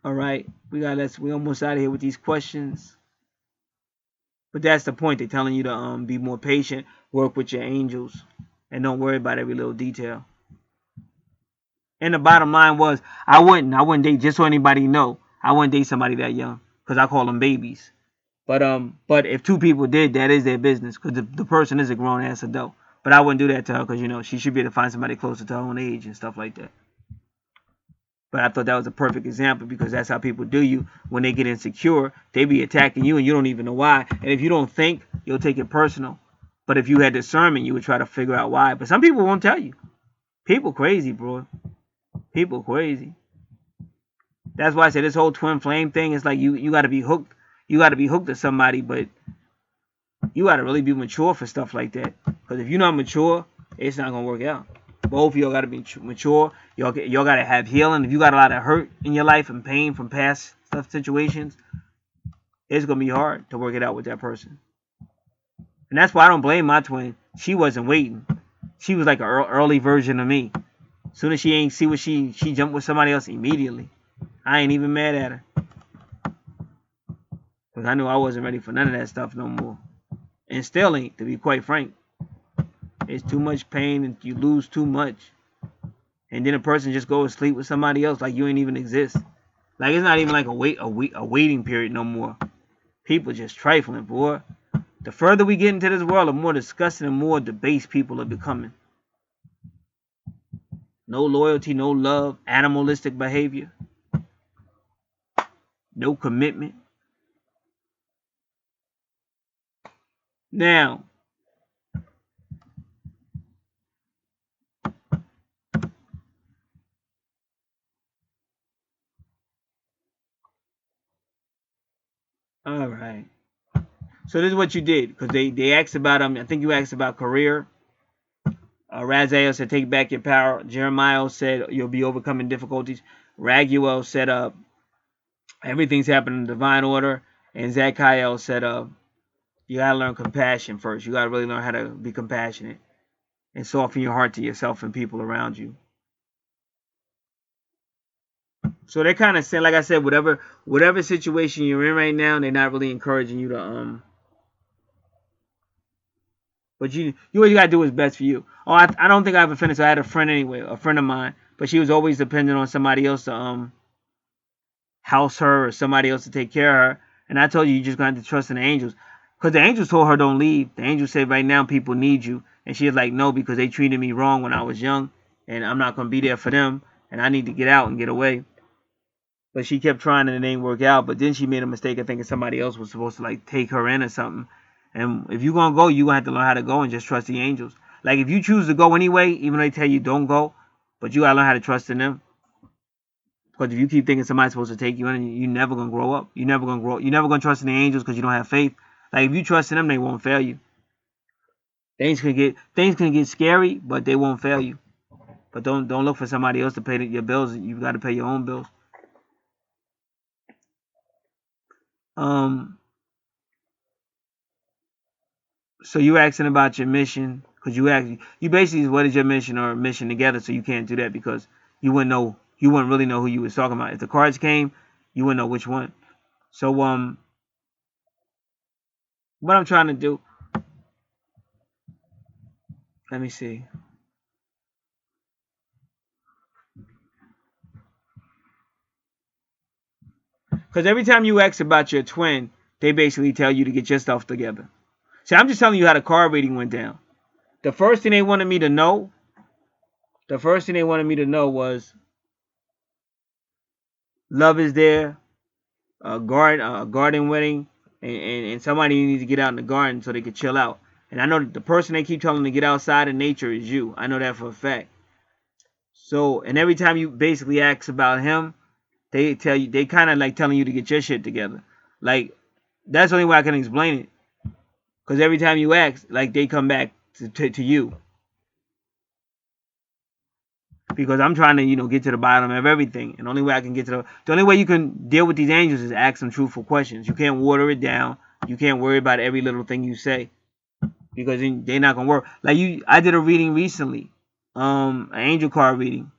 S2: All right, we almost out of here with these questions. But that's the point. They're telling you to be more patient, work with your angels, and don't worry about every little detail. And the bottom line was, I wouldn't date, just so anybody know, I wouldn't date somebody that young because I call them babies. But if two people did, that is their business because the person is a grown ass adult. But I wouldn't do that to her because she should be able to find somebody closer to her own age and stuff like that. But I thought that was a perfect example because that's how people do you when they get insecure. They be attacking you and you don't even know why. And if you don't think, you'll take it personal. But if you had discernment, you would try to figure out why. But some people won't tell you. People crazy, bro. People crazy. That's why I said this whole twin flame thing is like you got to be hooked. You got to be hooked to somebody, but you got to really be mature for stuff like that. Because if you're not mature, it's not going to work out. Both of y'all got to be mature. Y'all got to have healing. If you got a lot of hurt in your life and pain from past situations, it's going to be hard to work it out with that person. And that's why I don't blame my twin. She wasn't waiting. She was like an early version of me. As soon as she ain't see what she jumped with somebody else immediately. I ain't even mad at her. Because I knew I wasn't ready for none of that stuff no more. and still ain't, to be quite frank. It's too much pain and you lose too much. And then a person just goes to sleep with somebody else like you ain't even exist. Like it's not even like a waiting period no more. People just trifling, boy. The further we get into this world, the more disgusting and more debased people are becoming. No loyalty, no love, animalistic behavior, no commitment. Now, all right. So this is what you did, because they asked about I think you asked about career. Raziel said take back your power. Jeremiah said you'll be overcoming difficulties. Raguel said everything's happening in divine order. And Zachiel said you gotta learn compassion first. You gotta really learn how to be compassionate and soften your heart to yourself and people around you. So they're kind of saying, like I said, whatever situation you're in right now, they're not really encouraging you to But you what you gotta do is best for you. Oh, I don't think I ever finished. I had a friend anyway, a friend of mine, but she was always dependent on somebody else to house her or somebody else to take care of her. And I told you just gonna have to trust in the angels, because the angels told her don't leave. The angels said right now people need you, and she was like no, because they treated me wrong when I was young, and I'm not gonna be there for them, and I need to get out and get away. But she kept trying and it didn't work out. But then she made a mistake of thinking somebody else was supposed to like take her in or something. And if you're gonna go, you're gonna have to learn how to go and just trust the angels. Like if you choose to go anyway, even though they tell you don't go, but you gotta learn how to trust in them. Because if you keep thinking somebody's supposed to take you in, you're never gonna grow up. You're never gonna grow. You're never gonna trust in the angels because you don't have faith. Like if you trust in them, they won't fail you. Things can get scary, but they won't fail you. But don't look for somebody else to pay your bills. You got to pay your own bills. So you asking about your mission, because you basically what is your mission or mission together, so you can't do that because you wouldn't really know who you was talking about. If the cards came, you wouldn't know which one. So what I'm trying to do, let me see. Because every time you ask about your twin, they basically tell you to get your stuff together. See, I'm just telling you how the card reading went down. The first thing they wanted me to know, was love is there, a garden wedding, and somebody needs to get out in the garden so they could chill out. And I know that the person they keep telling to get outside in nature is you. I know that for a fact. So, and every time you basically ask about him, they tell you, they kind of like telling you to get your shit together. Like, that's the only way I can explain it. Because every time you ask, like, they come back to you. Because I'm trying to, get to the bottom of everything. And the only way I can get to the only way you can deal with these angels is ask them truthful questions. You can't water it down. You can't worry about every little thing you say, because they're not gonna work. Like I did a reading recently, an angel card reading.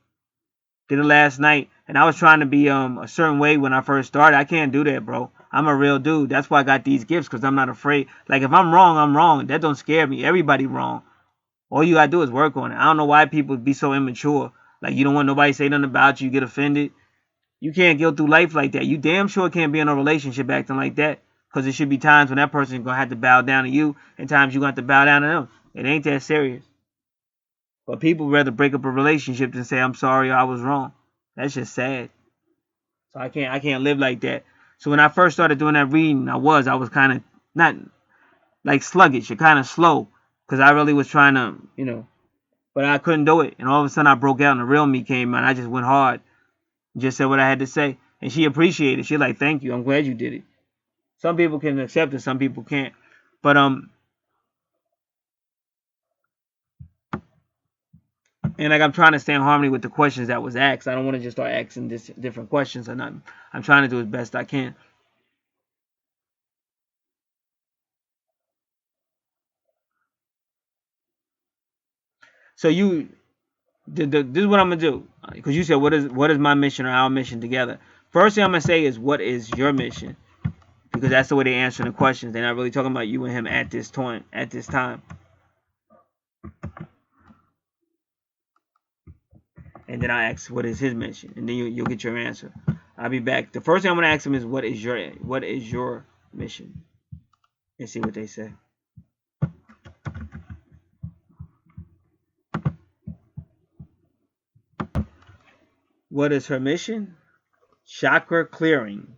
S2: Did it last night, and I was trying to be a certain way when I first started. I can't do that, bro. I'm a real dude. That's why I got these gifts, because I'm not afraid. Like if I'm wrong, I'm wrong. That don't scare me. Everybody wrong. All you gotta do is work on it. I don't know why people be so immature. Like you don't want nobody to say nothing about you. You get offended. You can't go through life like that. You damn sure can't be in a relationship acting like that. Because there should be times when that person is going to have to bow down to you, and times you're going to have to bow down to them. It ain't that serious. But people rather break up a relationship than say, I'm sorry, I was wrong. That's just sad. So I can't live like that. So when I first started doing that reading, I was kind of not like sluggish, or kind of slow. Because I really was trying to, but I couldn't do it. And all of a sudden I broke out and the real me came out. I just went hard. Just said what I had to say. And she appreciated it. She like, thank you. I'm glad you did it. Some people can accept it, some people can't. But and like I'm trying to stay in harmony with the questions that was asked. I don't want to just start asking different questions or nothing. I'm trying to do as best I can. So this is what I'm gonna do, because you said what is my mission or our mission together. First thing I'm gonna say is what is your mission, because because that's the way they're answering the questions. They're not really talking about you and him at this time. And then I ask, what is his mission? And then you'll get your answer. I'll be back. The first thing I'm gonna ask him is, what is your mission? And see what they say. What is her mission? Chakra clearing.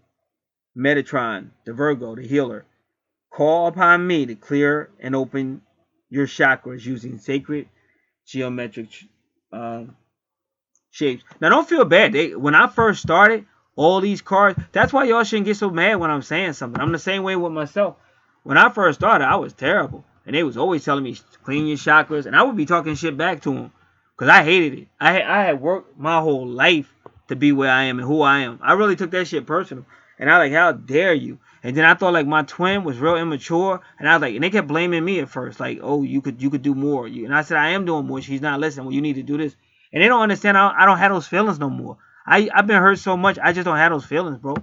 S2: Metatron, the Virgo, the healer. Call upon me to clear and open your chakras using sacred geometric shapes. Now, don't feel bad. When I first started, all these cards, that's why y'all shouldn't get so mad when I'm saying something. I'm the same way with myself. When I first started, I was terrible. And they was always telling me, clean your chakras. And I would be talking shit back to them because I hated it. I had worked my whole life to be where I am and who I am. I really took that shit personal. And I like, how dare you? And then I thought like my twin was real immature. And I was like, and they kept blaming me at first. Like, oh, you could do more. And I said, I am doing more. She's not listening. Well, you need to do this. And they don't understand. I don't have those feelings no more. I've been hurt so much. I just don't have those feelings, bro.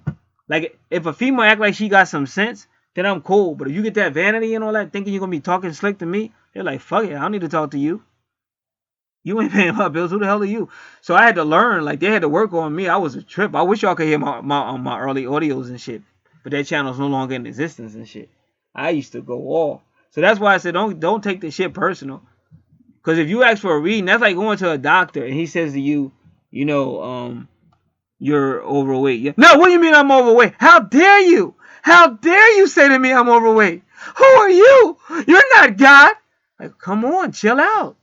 S2: Like, if a female act like she got some sense, then I'm cool. But if you get that vanity and all that, thinking you're going to be talking slick to me, they're like, fuck it. I don't need to talk to you. You ain't paying my bills. Who the hell are you? So I had to learn. Like, they had to work on me. I was a trip. I wish y'all could hear my early audios and shit. But that channel's no longer in existence and shit. I used to go off. So that's why I said don't take this shit personal. Because if you ask for a reading, that's like going to a doctor and he says to you, you're overweight. Yeah. No, what do you mean I'm overweight? How dare you? How dare you say to me I'm overweight? Who are you? You're not God. Like, come on, chill out.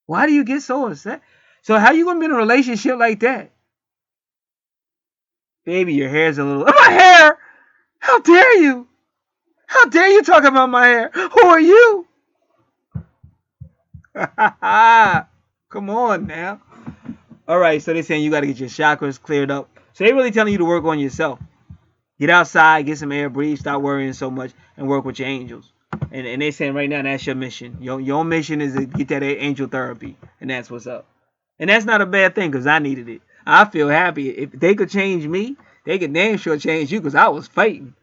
S2: Why do you get so upset? So how you going to be in a relationship like that? Baby, your hair's a little... My hair! How dare you? How dare you talk about my hair? Who are you? Come on now. All right, so they're saying you got to get your chakras cleared up. So they're really telling you to work on yourself. Get outside, get some air, breathe, stop worrying so much, and work with your angels. And they're saying right now that's your mission. Your mission is to get that angel therapy, and that's what's up. And that's not a bad thing because I needed it. I feel happy. If they could change me, they could damn sure change you because I was fighting.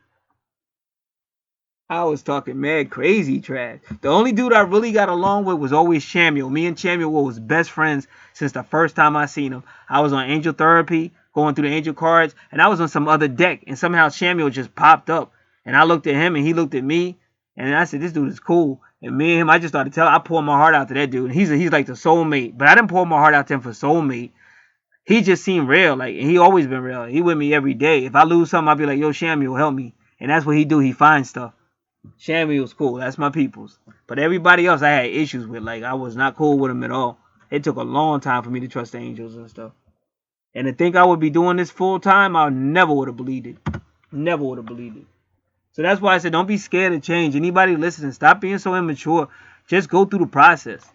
S2: I was talking mad crazy trash. The only dude I really got along with was always Samuel. Me and Samuel was best friends since the first time I seen him. I was on angel therapy, going through the angel cards, and I was on some other deck, and somehow Samuel just popped up. And I looked at him, and he looked at me, and I said, this dude is cool. And me and him, I just started telling, I poured my heart out to that dude. And he's like the soulmate. But I didn't pour my heart out to him for soulmate. He just seemed real. Like, he always been real. He with me every day. If I lose something, I'll be like, yo, Samuel, help me. And that's what he do. He finds stuff. Samuel's cool. That's my peoples. But everybody else I had issues with. Like, I was not cool with him at all. It took a long time for me to trust the angels and stuff. And to think I would be doing this full time, I never would have believed it. Never would have believed it. So that's why I said don't be scared of change. Anybody listening, stop being so immature. Just go through the process.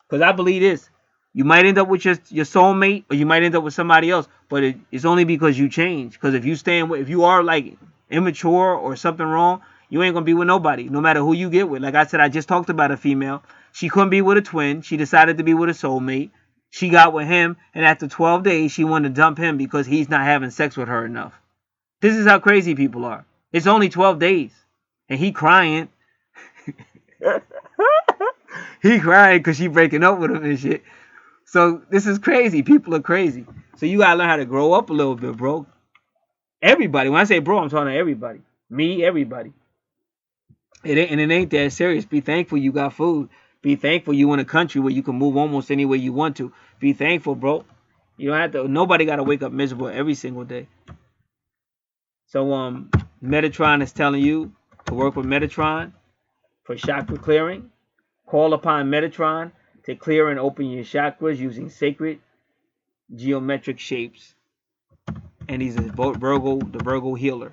S2: Because I believe this. You might end up with your soulmate, or you might end up with somebody else. But it's only because you change. Because if you are like immature or something wrong, you ain't going to be with nobody, no matter who you get with. Like I said, I just talked about a female. She couldn't be with a twin. She decided to be with a soulmate. She got with him, and after 12 days, she wanted to dump him because he's not having sex with her enough. This is how crazy people are. It's only 12 days, and he crying. He crying because she breaking up with him and shit. So this is crazy. People are crazy. So you got to learn how to grow up a little bit, bro. Everybody. When I say bro, I'm talking to everybody. Me, everybody. It ain't that serious. Be thankful you got food. Be thankful you in a country where you can move almost any way you want to. Be thankful, bro. You don't have to. Nobody got to wake up miserable every single day. So Metatron is telling you to work with Metatron for chakra clearing. Call upon Metatron to clear and open your chakras using sacred geometric shapes. And he's the Virgo healer.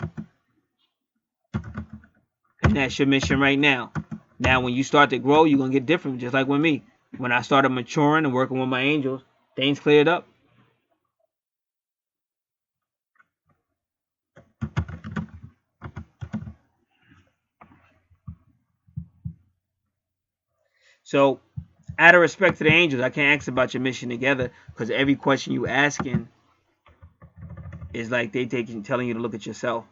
S2: And that's your mission right now. Now, when you start to grow, you're going to get different, just like with me. When I started maturing and working with my angels, things cleared up. So, out of respect to the angels, I can't ask about your mission together because every question you asking is like they telling you to look at yourself.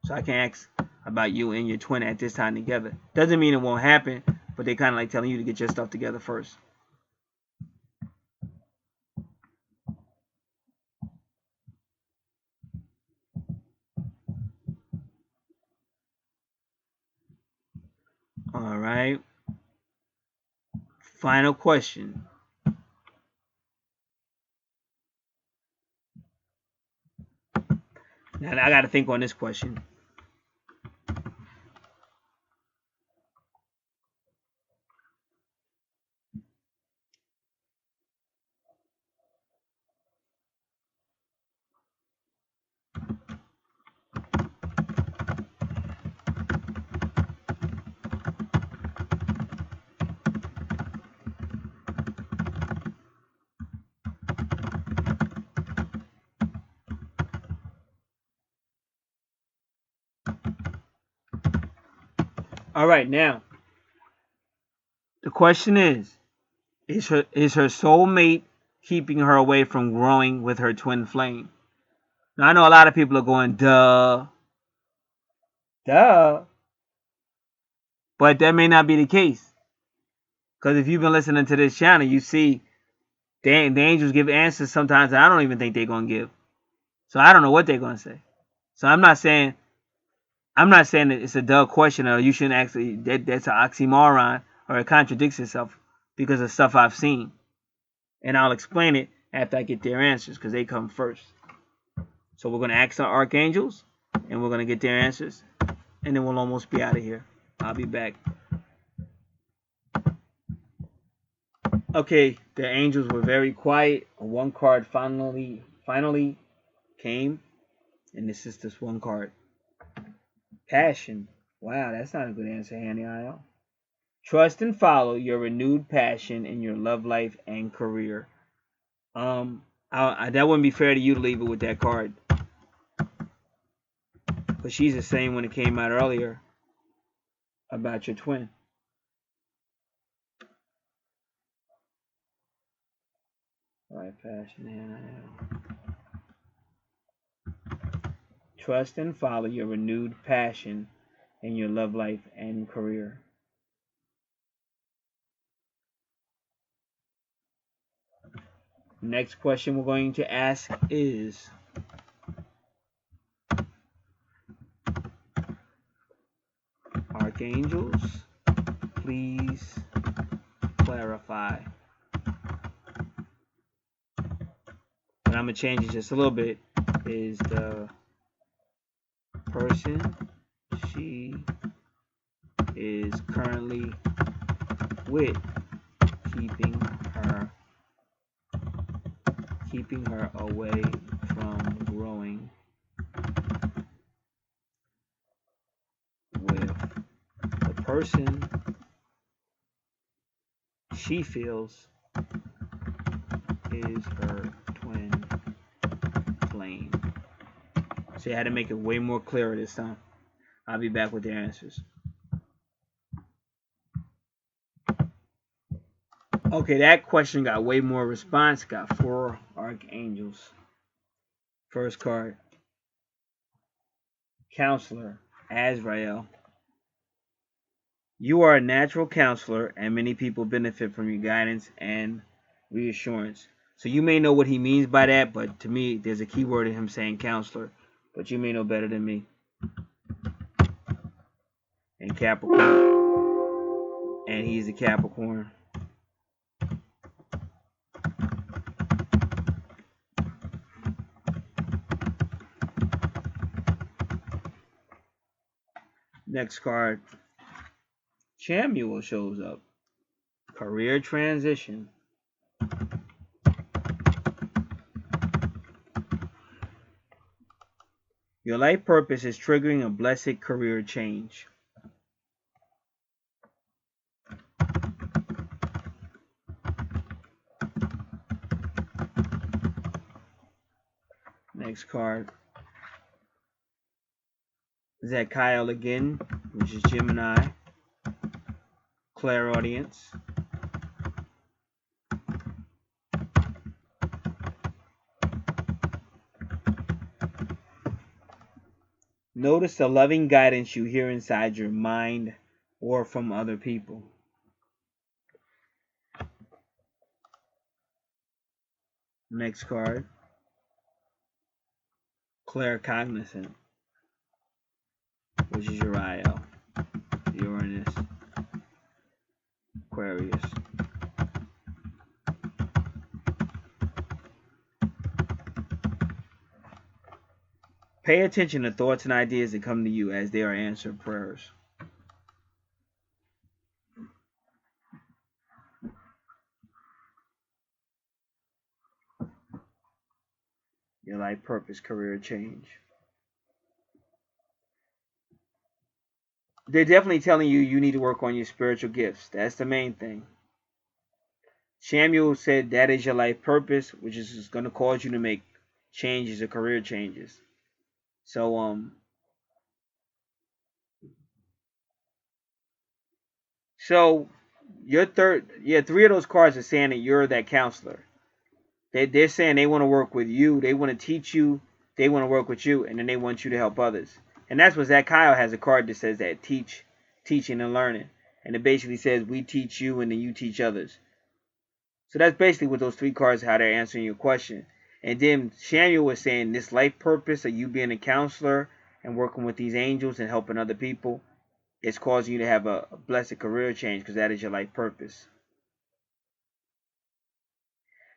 S2: So So I can't ask about you and your twin at this time together. Doesn't mean it won't happen, but they kind of like telling you to get your stuff together first. All right. Final question. Now I got to think on this question. All right, now the question is her soulmate keeping her away from growing with her twin flame? Now I know a lot of people are going, duh, but that may not be the case. Because if you've been listening to this channel, you see the angels give answers sometimes that I don't even think they're gonna give. So I don't know what they're gonna say. So I'm not saying that it's a duh question or you shouldn't actually that's an oxymoron or it contradicts itself because of stuff I've seen. And I'll explain it after I get their answers because they come first. So we're gonna ask our archangels and we're gonna get their answers and then we'll almost be out of here. I'll be back. Okay, the angels were very quiet. One card finally came, and this is this one card. Passion. Wow, that's not a good answer, Hanny IL. Trust and follow your renewed passion in your love life and career. That wouldn't be fair to you to leave it with that card, but she's the same when it came out earlier about your twin. All right, passion, Hanny IL. Trust and follow your renewed passion in your love life and career. Next question we're going to ask is, Archangels, please clarify. But I'm going to change it just a little bit. Is the person she is currently with keeping her away from growing with the person she feels is her twin flame. So you had to make it way more clearer this time. I'll be back with their answers. Okay, that question got way more response. Got 4 archangels. First card, Counselor, Azrael. You are a natural counselor, and many people benefit from your guidance and reassurance. So you may know what he means by that, but to me, there's a key word in him saying counselor. But you may know better than me. And Capricorn. And he's a Capricorn. Next card, Chamuel shows up. Career transition. Your life purpose is triggering a blessed career change. Next card, Zachariel again, which is Gemini. Clairaudience.
S1: Notice the loving guidance you hear inside your mind or from other people. Next card, claircognizant, which is Uriel, Uranus, Aquarius. Pay attention to thoughts and ideas that come to you as they are answered prayers. Your life purpose, career change. They're definitely telling you you need to work on your spiritual gifts. That's the main thing. Samuel said that is your life purpose, which is going to cause you to make changes or career changes. So your three of those cards are saying that you're that counselor. They're saying they want to work with you, they want to teach you, they want to work with you, and then they want you to help others. And that's what Zach Kyle has a card that says that teaching and learning. And it basically says we teach you and then you teach others. So that's basically what those three cards, how they're answering your question. And then Samuel was saying this life purpose of you being a counselor and working with these angels and helping other people is causing you to have a blessed career change because that is your life purpose.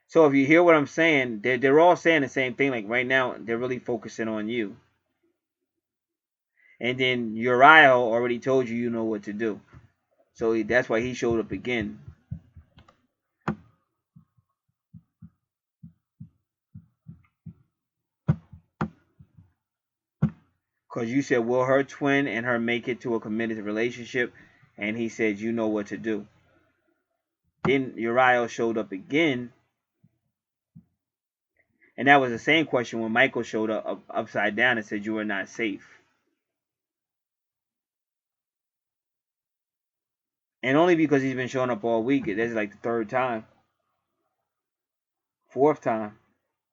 S1: So if you hear what I'm saying, they're all saying the same thing. Like right now, they're really focusing on you. And then Uriel already told you know what to do. So that's why he showed up again. Because you said, will her twin and her make it to a committed relationship? And he said, you know what to do. Then Uriel showed up again. And that was the same question when Michael showed up upside down and said, you are not safe. And only because he's been showing up all week. That's like the third time. Fourth time.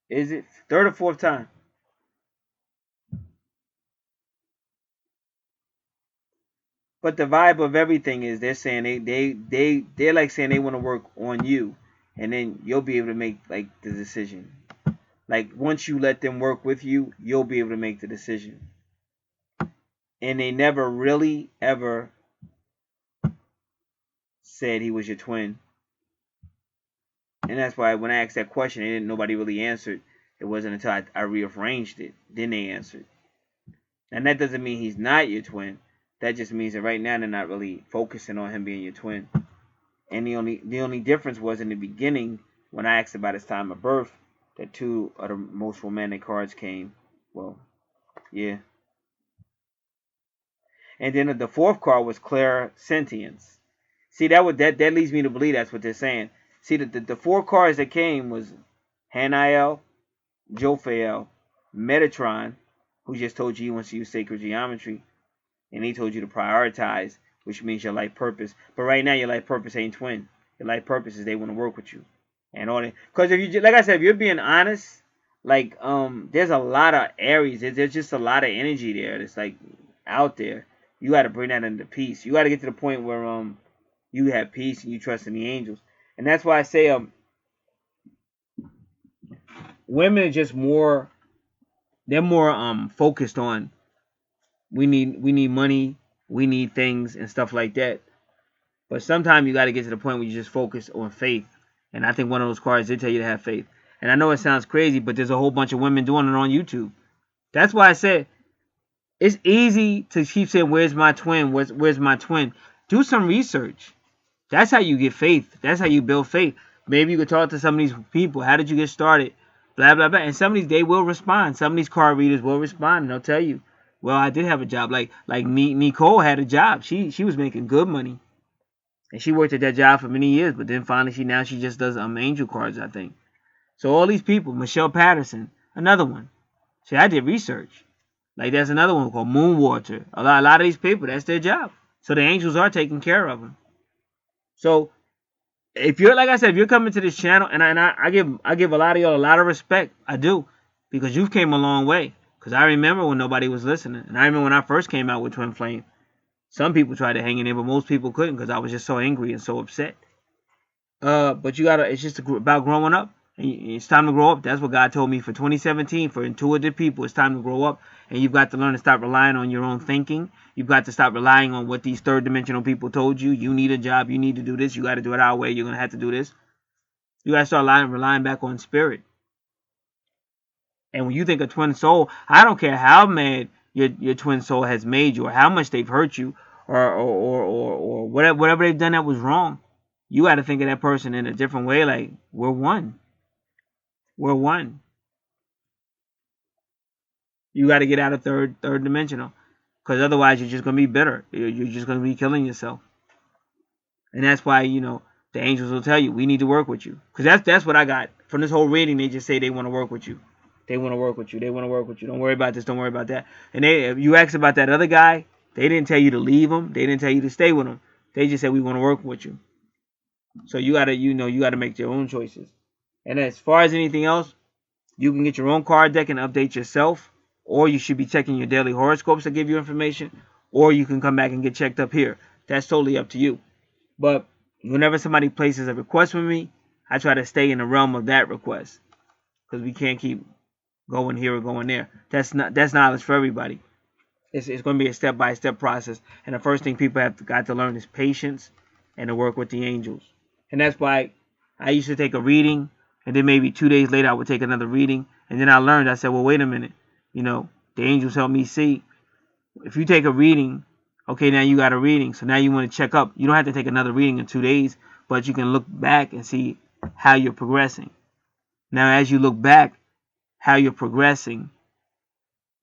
S1: Is it? Third or fourth time? But the vibe of everything is they're saying they're like saying they want to work on you, and then you'll be able to make like the decision. Like once you let them work with you, you'll be able to make the decision. And they never really ever said he was your twin. And that's why when I asked that question, nobody really answered. It wasn't until I rearranged it, then they answered. And that doesn't mean he's not your twin. That just means that right now they're not really focusing on him being your twin. And the only difference was in the beginning when I asked about his time of birth, that two of the most romantic cards came. Well, yeah. And then the fourth card was clairsentience. See, that leads me to believe that's what they're saying. See, the four cards that came was Haniel, Jophael, Metatron, who just told you he wants to use sacred geometry, and he told you to prioritize, which means your life purpose. But right now, your life purpose ain't twin. Your life purpose is they want to work with you, and all that. Because if you, like I said, if you're being honest, like there's a lot of Aries. There's just a lot of energy there that's like out there. You got to bring that into peace. You got to get to the point where you have peace and you trust in the angels, and that's why I say women are just more. They're more focused on we need money, we need things and stuff like that. But sometimes you got to get to the point where you just focus on faith. And I think one of those cards did tell you to have faith. And I know it sounds crazy, but there's a whole bunch of women doing it on YouTube. That's why I said it's easy to keep saying, "Where's my twin? Where's my twin?" Do some research. That's how you get faith. That's how you build faith. Maybe you could talk to some of these people. How did you get started? Blah blah blah. And some of these they will respond. Some of these card readers will respond and they'll tell you, "Well, I did have a job." Like Nicole had a job. She was making good money. And she worked at that job for many years, but then finally she just does angel cards, I think. So all these people, Michelle Patterson, another one. See, I did research. Like there's another one called Moonwater. A lot of these people, that's their job. So the angels are taking care of them. So if you're, like I said, if you're coming to this channel, and I give a lot of y'all a lot of respect, I do, because you've came a long way.
S2: Because I remember when nobody was listening. And I remember when I first came out with Twin Flame. Some people tried to hang in there, but most people couldn't because I was just so angry and so upset. But you gotta, it's just about growing up. It's time to grow up. That's what God told me for 2017. For intuitive people, it's time to grow up. And you've got to learn to stop relying on your own thinking. You've got to stop relying on what these third dimensional people told you. You need a job. You need to do this. You got to do it our way. You're going to have to do this. You got to start relying back on spirit. And when you think of twin soul, I don't care how mad your twin soul has made you or how much they've hurt you or whatever they've done that was wrong. You got to think of that person in a different way. Like, we're one. We're one. You got to get out of third dimensional, because otherwise you're just going to be bitter. You're just going to be killing yourself. And that's why, the angels will tell you, we need to work with you. Because that's what I got from this whole reading. They just say they want to work with you. They want to work with you. They want to work with you. Don't worry about this. Don't worry about that. And if you asked about that other guy, they didn't tell you to leave him. They didn't tell you to stay with him. They just said, we want to work with you. So you gotta make your own choices. And as far as anything else, you can get your own card deck and update yourself, or you should be checking your daily horoscopes to give you information, or you can come back and get checked up here. That's totally up to you. But whenever somebody places a request with me, I try to stay in the realm of that request, because we can't keep going here or going there. That's knowledge for everybody. It's going to be a step-by-step process. And the first thing people have got to learn is patience and to work with the angels. And that's why I used to take a reading, and then maybe 2 days later I would take another reading. And then I learned, I said, well, wait a minute. The angels help me see. If you take a reading, okay, now you got a reading. So now you want to check up. You don't have to take another reading in 2 days, but you can look back and see how you're progressing. Now, as you look back, how you're progressing,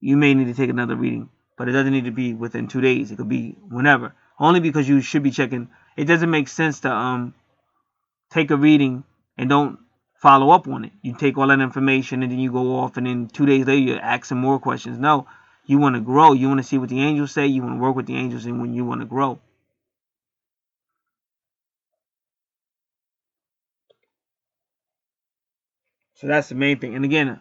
S2: you may need to take another reading. But it doesn't need to be within 2 days. It could be whenever. Only because you should be checking. It doesn't make sense to take a reading and don't follow up on it. You take all that information and then you go off, and then 2 days later you're asking more questions. No, you want to grow. You want to see what the angels say. You want to work with the angels, and when you want to grow. So that's the main thing. And again,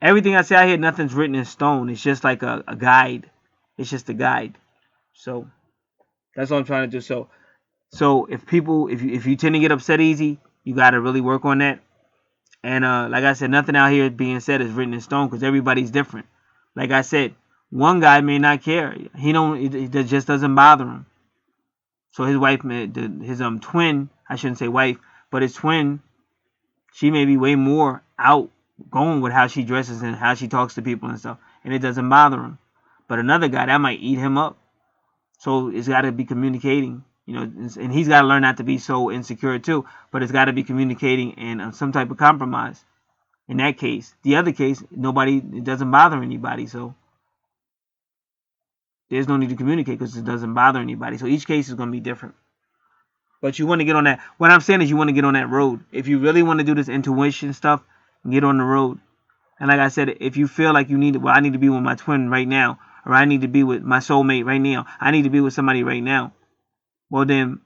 S2: everything I say out here, nothing's written in stone. It's just like a guide. It's just a guide. So that's what I'm trying to do. So if you tend to get upset easy, you got to really work on that. And like I said, nothing out here being said is written in stone, because everybody's different. Like I said, one guy may not care. It just doesn't bother him. So his wife, his twin, I shouldn't say wife, but his twin, she may be way more outgoing with how she dresses and how she talks to people and stuff, and it doesn't bother him. But another guy, that might eat him up. So it's got to be communicating, and he's got to learn not to be so insecure too. But it's got to be communicating and some type of compromise. In that case, the other case, it doesn't bother anybody, so there's no need to communicate because it doesn't bother anybody. So each case is going to be different. But you want to get on that. What I'm saying is, you want to get on that road. If you really want to do this intuition stuff, get on the road. And like I said, if you feel like I need to be with my twin right now, or I need to be with my soulmate right now, I need to be with somebody right now, well then,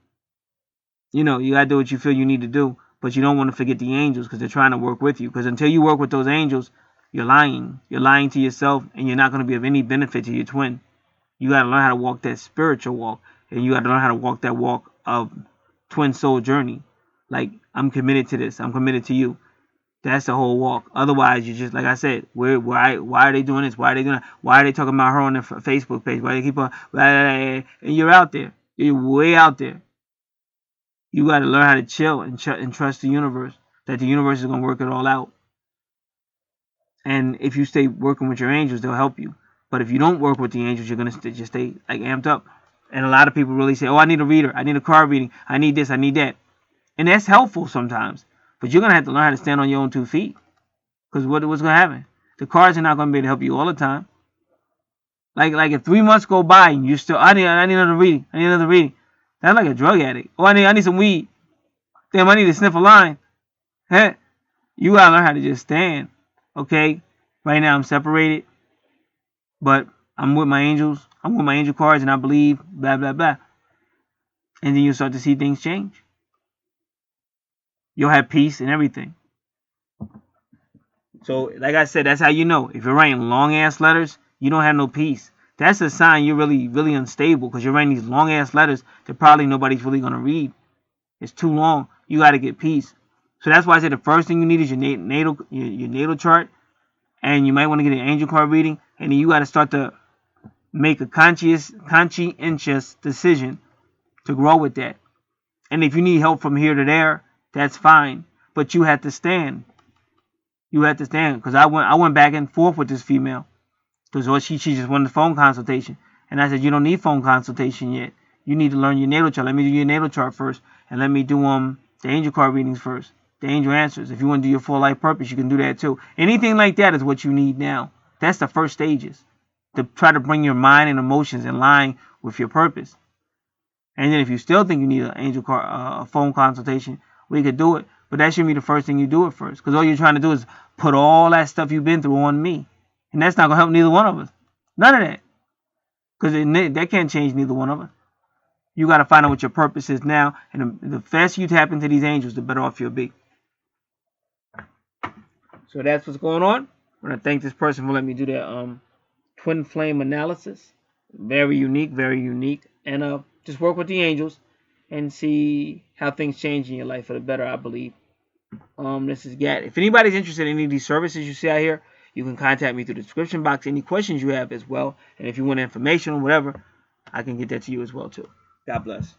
S2: you got to do what you feel you need to do. But you don't want to forget the angels, because they're trying to work with you. Because until you work with those angels, you're lying. You're lying to yourself, and you're not going to be of any benefit to your twin. You got to learn how to walk that spiritual walk, and you got to learn how to walk that walk of twin soul journey. Like, I'm committed to this. I'm committed to you. That's the whole walk. Otherwise, you just, like I said, why are they doing this? Why are they doing that? Why are they talking about her on their Facebook page? Why do they keep on, and you're out there. You're way out there. You got to learn how to chill and trust the universe, that the universe is going to work it all out. And if you stay working with your angels, they'll help you. But if you don't work with the angels, you're going to just stay like amped up. And a lot of people really say, oh, I need a reader. I need a card reading. I need this. I need that. And that's helpful sometimes. But you're going to have to learn how to stand on your own 2 feet. Because what's going to happen? The cards are not going to be able to help you all the time. Like if 3 months go by and you still, I need another reading. I need another reading. That's like a drug addict. Oh, I need some weed. Damn, I need to sniff a line. Hey, you got to learn how to just stand. Okay? Right now I'm separated. But I'm with my angels. I'm with my angel cards, and I believe, blah, blah, blah. And then you'll start to see things change. You'll have peace and everything. So, like I said, that's how you know. If you're writing long ass letters, you don't have no peace. That's a sign you're really, really unstable because you're writing these long ass letters that probably nobody's really gonna read. It's too long. You got to get peace. So that's why I said the first thing you need is your natal chart, and you might want to get an angel card reading, and then you got to start to make a conscientious decision to grow with that. And if you need help from here to there, that's fine. But you have to stand. You have to stand because I went back and forth with this female because she just wanted a phone consultation, and I said you don't need phone consultation yet. You need to learn your natal chart. Let me do your natal chart first, and let me do the angel card readings first, the angel answers. If you want to do your full life purpose, you can do that too. Anything like that is what you need now. That's the first stages to try to bring your mind and emotions in line with your purpose. And then if you still think you need an angel card, a phone consultation, we could do it. But that shouldn't be the first thing you do it first, because all you're trying to do is put all that stuff you've been through on me, and that's not gonna help neither one of us. None of that, because that can't change neither one of us. You got to find out what your purpose is now, and the faster you tap into these angels, the better off you'll be. So that's what's going on. I want to thank this person for letting me do that twin flame analysis. Very unique, very unique. And just work with the angels and see how things change in your life for the better, I believe. This is Gat. If anybody's interested in any of these services you see out here, you can contact me through the description box. Any questions you have as well. And if you want information or whatever, I can get that to you as well too. God bless.